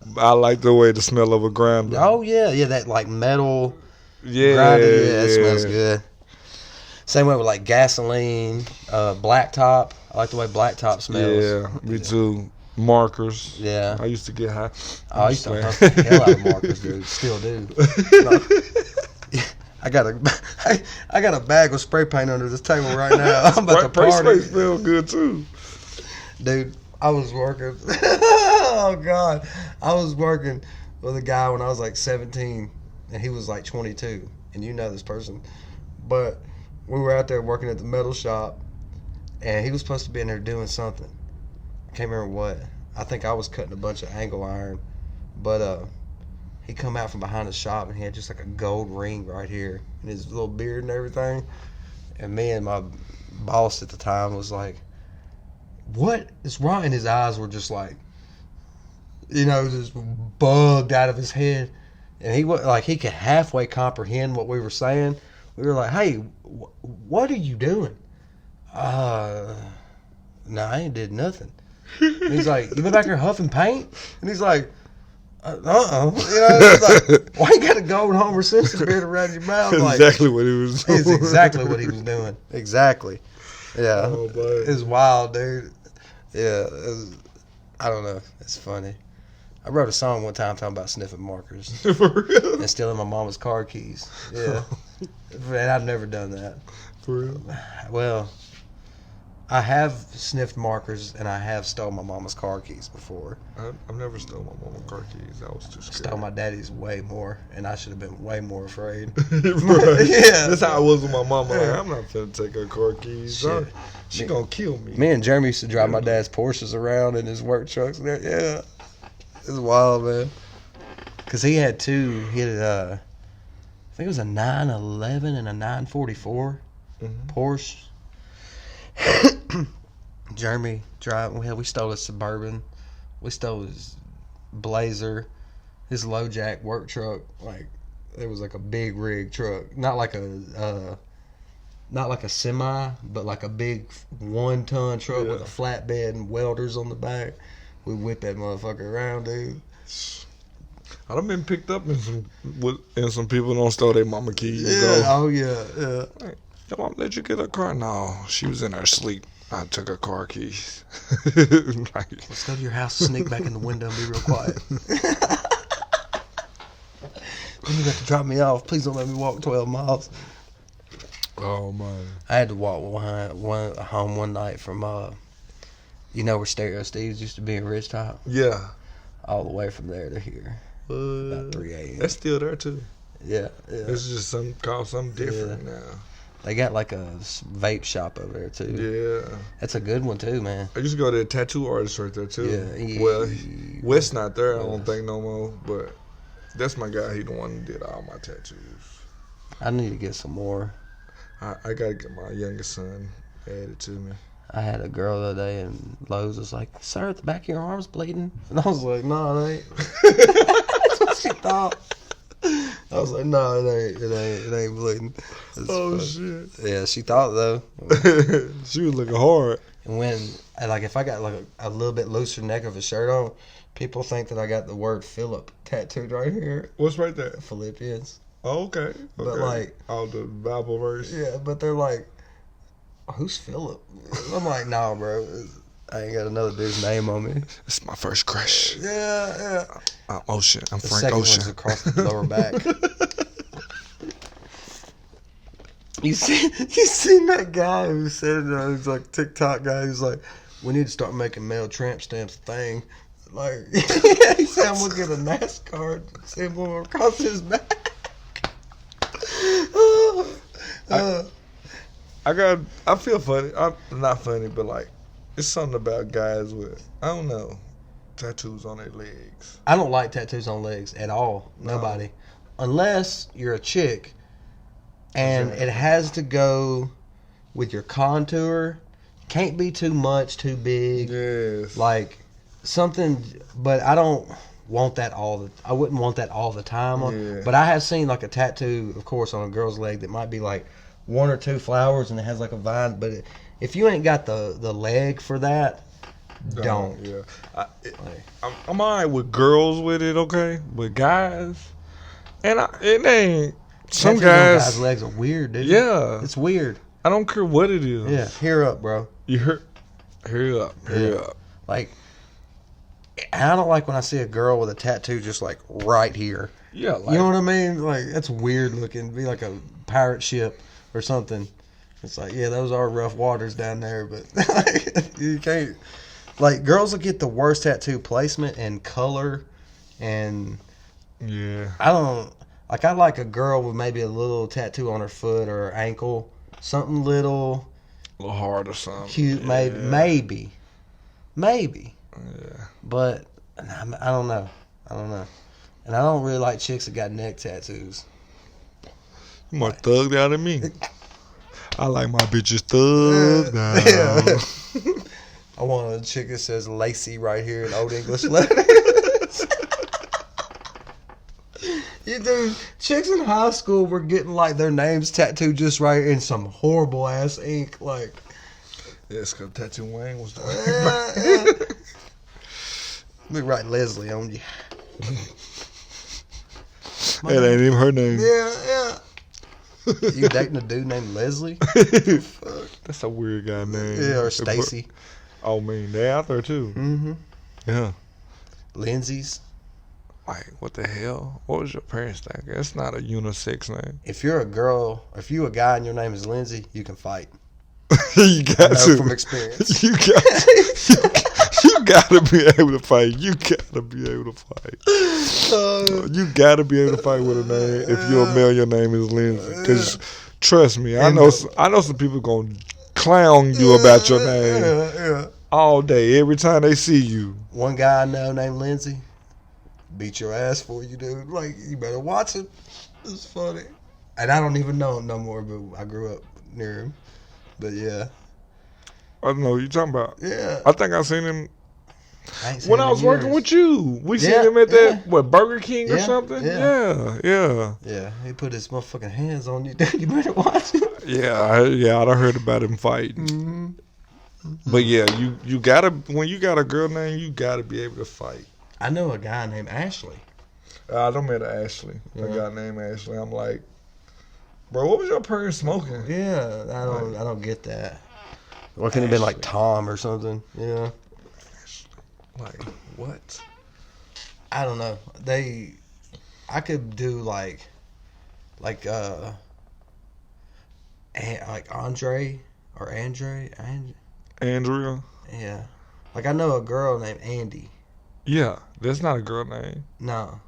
but I like the way the smell of a grinder. Oh yeah, that like metal Yeah, grinder. Yeah, that smells good. Same way with like gasoline, blacktop. I like the way blacktop smells. Yeah, me too. Markers. Yeah. I used to get high. I used to huff the hell out of markers, dude. Still do. I got a bag of spray paint under this table right now. I'm about to party. Spray smells good too. Dude, I was working. Oh God, I was working with a guy when I was like 17, and he was like 22, and you know this person, but we were out there working at the metal shop, and he was supposed to be in there doing something. I can't remember what. I think I was cutting a bunch of angle iron, but he come out from behind the shop, and he had just like a gold ring right here, and his little beard and everything. And me and my boss at the time was like, "What is wrong?" And his eyes were just like, just bugged out of his head. And he was like, he could halfway comprehend what we were saying. We were like, "Hey, what are you doing?" No, I ain't did nothing. And he's like, "You been back here huffing paint?" And he's like, It's like, why you got a gold Homer Simpson beard around your mouth? That's like, exactly what he was doing. It's exactly what he was doing. Exactly. Yeah. Oh, boy. It's wild, dude. Yeah. I don't know. It's funny. I wrote a song one time talking about sniffing markers For real? and stealing my mama's car keys. Yeah. And I've never done that. For real? Well, I have sniffed markers and I have stole my mama's car keys before. I've never stole my mama's car keys. I was too scared. Stole my daddy's way more, and I should have been way more afraid. Right. Yeah. That's how I was with my mama. Like, I'm not finna take her car keys. Shit. She gonna kill me. Me and Jeremy used to drive my dad's Porsches around in his work trucks. There, yeah, it's wild, man. Cause he had two. He had I think it was a 911 and a 944 Porsche. Jeremy driving. We stole his Suburban. We stole his Blazer, his low jack work truck. Like it was like a big rig truck, not like a semi, but like a big 1-ton truck with a flatbed and welders on the back. We whipped that motherfucker around, dude. I done been picked up and some people don't stole their mama keys. Yeah. Oh yeah. Yeah. Hey, your mom let you get her car? No, she was in her sleep. I took her car keys. Let's go to your house, sneak back in the window, and be real quiet. Then you got to drop me off. Please don't let me walk 12 miles. Oh man. I had to walk home one night from you know where Stereo Steve's used to be in Ridgetop? Yeah. All the way from there to here. About 3 a.m. That's still there too. Yeah. It's just something different now. They got like a vape shop over there too. Yeah. That's a good one too, man. I used to go to a tattoo artist right there too. Yeah. Well, Wes not there, I don't think no more. But that's my guy. He the one who did all my tattoos. I need to get some more. I gotta get my youngest son added to me. I had a girl the other day and Lowe's was like, "Sir, the back of your arm's bleeding." And I was like, "No, it ain't." That's what she thought. I was like, "No, it ain't bleeding." Shit. Yeah, she thought though. She was looking hard. And if I got like a little bit looser neck of a shirt on, people think that I got the word Philip tattooed right here. What's right there? Philippians. Oh, okay. But like, the Bible verse. yeah, but they're like, "Who's Philip?" I'm like, "Nah, bro. I ain't got another dude's name on me." It's my first crush. Yeah. I'm Ocean. I'm The Frank second Ocean. one's across the lower back. You seen that guy who said he's like TikTok guy who's like, "We need to start making male tramp stamps a thing." Like, he said, "I'm gonna get a NASCAR symbol across his back." I feel funny. I'm not funny, but like, it's something about guys with, I don't know, tattoos on their legs. I don't like tattoos on legs at all. Nobody, unless you're a chick, and it has to go with your contour. Can't be too much, too big. Yes. Like something, but I don't want that I wouldn't want that all the time. Yeah. But I have seen like a tattoo, of course, on a girl's leg that might be like 1 or 2 flowers and it has like a vine. But if you ain't got the leg for that, don't. Yeah. I'm alright with girls with it, okay? But guys, and it ain't. Some Tattoos on guys' legs are weird, dude. Yeah. It's weird. I don't care what it is. Yeah, hear up, bro. You heard? Hurry up. Like, I don't like when I see a girl with a tattoo just like right here. Yeah, like, You know what I mean? Like, that's weird looking. Be like a pirate ship or something. It's like, yeah, those are rough waters down there, but you can't. Like, girls will get the worst tattoo placement and color, and yeah. I don't. Like, I like a girl with maybe a little tattoo on her foot or her ankle, something little, A little hard or something. cute, Yeah. maybe. Yeah. But I don't know. And I don't really like chicks that got neck tattoos. You more thugged out than me. I like my bitches thugged out. Yeah. I want a chick that says Lacey right here in Old English letters. You dude, chicks in high school were getting like their names tattooed just right in some horrible ass ink. Like, Yeah, it's because Tattoo Wayne was the we write Leslie on you. That ain't even her name. Yeah. You dating a dude named Leslie? That's a weird guy name. Yeah, or Stacy. Oh, man, they out there too. Mm-hmm. Yeah. Lindsay's. Like, what the hell? What was your parents think? It's not a unisex name. If you're a girl, if you a guy and your name is Lindsay, you can fight. You got I know to. from experience. You gotta be able to fight. You gotta be able to fight. You gotta be able to fight with a name. If you're a male, your name is Lindsay. Because trust me, I know some people gonna clown you about your name Yeah. all day, every time they see you. One guy I know named Lindsay beat your ass for you, dude. Like, you better watch him. It's funny. And I don't even know him no more, but I grew up near him. But yeah. I don't know what you talking about. Yeah. I think I seen him I ain't seen when him I was in working years. with you. We seen Yeah, him at that, yeah. Burger King or Yeah, something? yeah. Yeah. Yeah, he put his motherfucking hands on you, dude. You better watch him. Yeah, I done heard about him fighting. Mm-hmm. But yeah, you gotta, when you got a girl name, you gotta be able to fight. I know a guy named Ashley. I don't met Ashley. A guy named Ashley. I'm like, bro, what was your parents smoking? Yeah, I don't get that. What could have been like Tom or something? Yeah. Like what? I don't know. I could do like Andre or Andrea? Yeah. Like I know a girl named Andy. Yeah, that's not a girl name. No.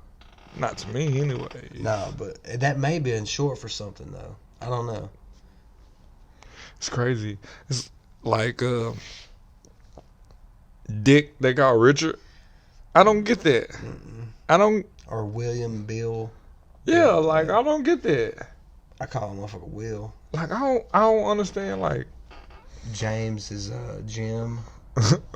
Not to me, anyway. No, but that may be in short for something though. I don't know. It's crazy. It's like Dick. They call Richard. I don't get that. I don't. Or William Bill. Yeah, like I don't get that. I call him motherfucker Will. Like I don't understand. Like James is Jim.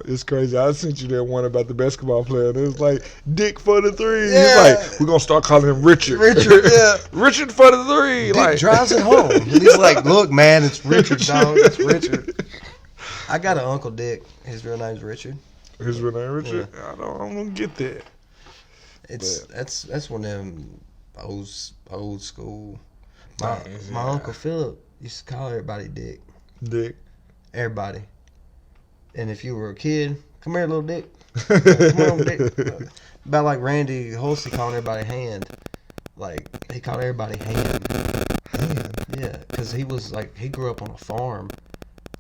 it's crazy. I sent you that one about the basketball player. And it was like Dick for the three. Yeah. He's like, we're gonna start calling him Richard. Richard, yeah. Richard for the three. Dick like drives it home. And he's like, look, man, it's Richard, dog. It's Richard. I got an Uncle Dick. His real name's Richard. His real name Richard. Yeah. I don't get that. That's one of them old school. My Uncle Philip used to call everybody Dick. Dick. Everybody. And if you were a kid, come here, little Dick. Come on, Dick. About like Randy Hulsey calling everybody Hand. Like, he called everybody Hand. Hand? Yeah, because he was like, he grew up on a farm.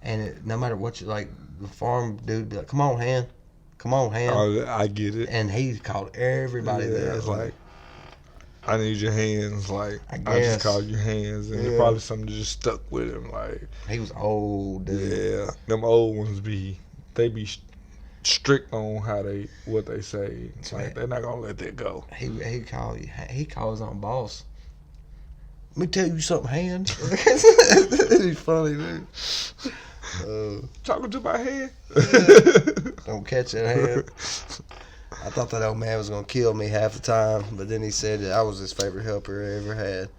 And no matter what you like, the farm dude would be like, come on, Hand. Come on, Hand. Oh, I get it. And he called everybody that. It's like, I need your hands. Like, I guess. just called you hands. And it's probably something that just stuck with him. Like, he was old, dude. Yeah. Them old ones be strict on what they say. It's like, they're not going to let that go. He called his own boss. Let me tell you something, Hand. He's funny, dude. Talking to my hand? Don't catch that Hand. I thought that old man was going to kill me half the time, but then he said that I was his favorite helper I ever had.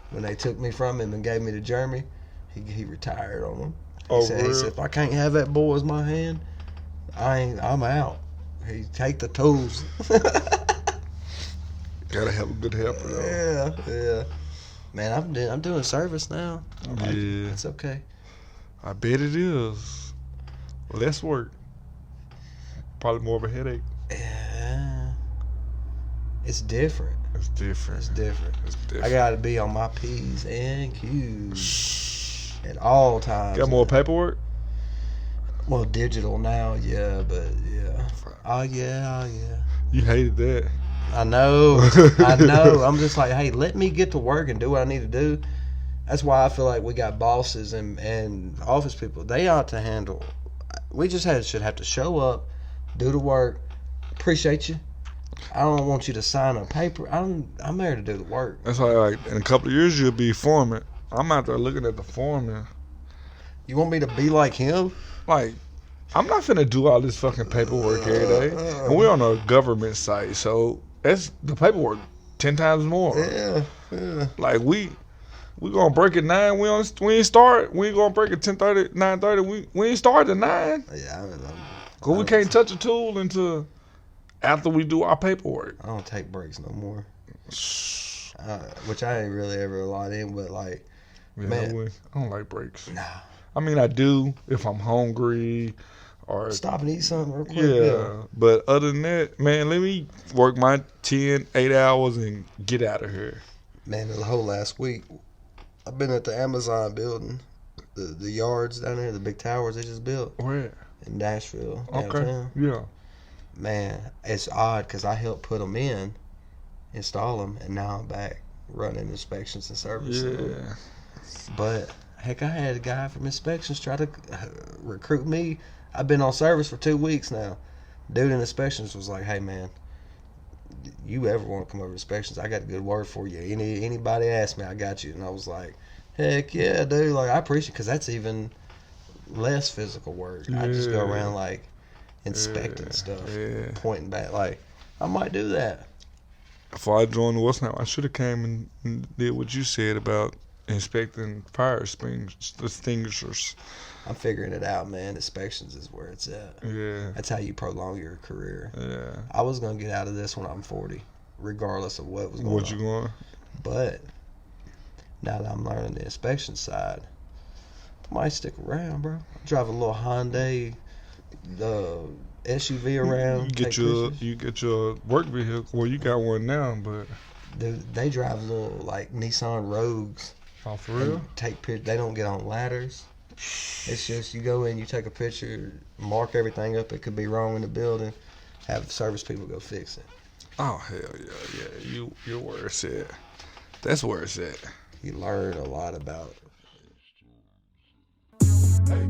When they took me from him and gave me to Jeremy, he retired on him. He said, if I can't have that boy as my hand, I'm out. He take the tools. Gotta have a good helper, though. Yeah. Man, I'm doing service now. Yeah. It's okay. I bet it is. Less work. Probably more of a headache. Yeah. It's different. It's different. I gotta be on my P's and Q's at all times. Got more paperwork? Well, digital now, yeah, but yeah. Oh yeah. You hated that. I know. I'm just like, hey, let me get to work and do what I need to do. That's why I feel like we got bosses and office people. They ought to handle. We just should have to show up, do the work. Appreciate you. I don't want you to sign a paper. I'm there to do the work. That's why, like, in a couple of years, you'll be foreman. I'm out there looking at the foreman. You want me to be like him? Like, I'm not finna do all this fucking paperwork every day. And we're on a government site, so that's the paperwork 10 times more. Yeah. Like, we gonna break at 9. We ain't start. We ain't gonna break at 10:30, 9:30. We ain't start at 9. Yeah, Cause we can't touch a tool until after we do our paperwork. I don't take breaks no more. Which I ain't really ever a lot in, but like, man, I don't like breaks. Nah. I mean, I do if I'm hungry or stop and eat something real quick. Yeah, but other than that, man, let me work my 8 hours and get out of here. Man, the whole last week, I've been at the Amazon building, the yards down there, the big towers they just built. Where? In Nashville. Okay. Downtown. Yeah. Man, it's odd because I helped put them in, install them, and now I'm back running inspections and servicing. Yeah. But heck, I had a guy from inspections try to recruit me. I've been on service for 2 weeks now. Dude in inspections was like, "Hey man, you ever want to come over to inspections? I got a good word for you. Anybody ask me, I got you." And I was like, "Heck yeah, dude! Like I appreciate it because that's even less physical work. I just go around like inspecting stuff, pointing back. Like I might do that." Before I joined the What's Now, I should have came and did what you said about inspecting fire extinguishers. I'm figuring it out, man. Inspections is where it's at. Yeah. That's how you prolong your career. Yeah. I was gonna get out of this when I'm 40. regardless of what was going What on. you going? But now that I'm learning the inspection side, I might stick around, bro. Drive a little Hyundai SUV around. You get your work vehicle. Well, you got one now, but They drive little like Nissan Rogues. oh, for real? They don't get on ladders. It's just you go in, you take a picture, mark everything up. It could be wrong in the building. Have service people go fix it. Oh hell yeah. You're where it's at. That's where it's at. You learn a lot about Hey.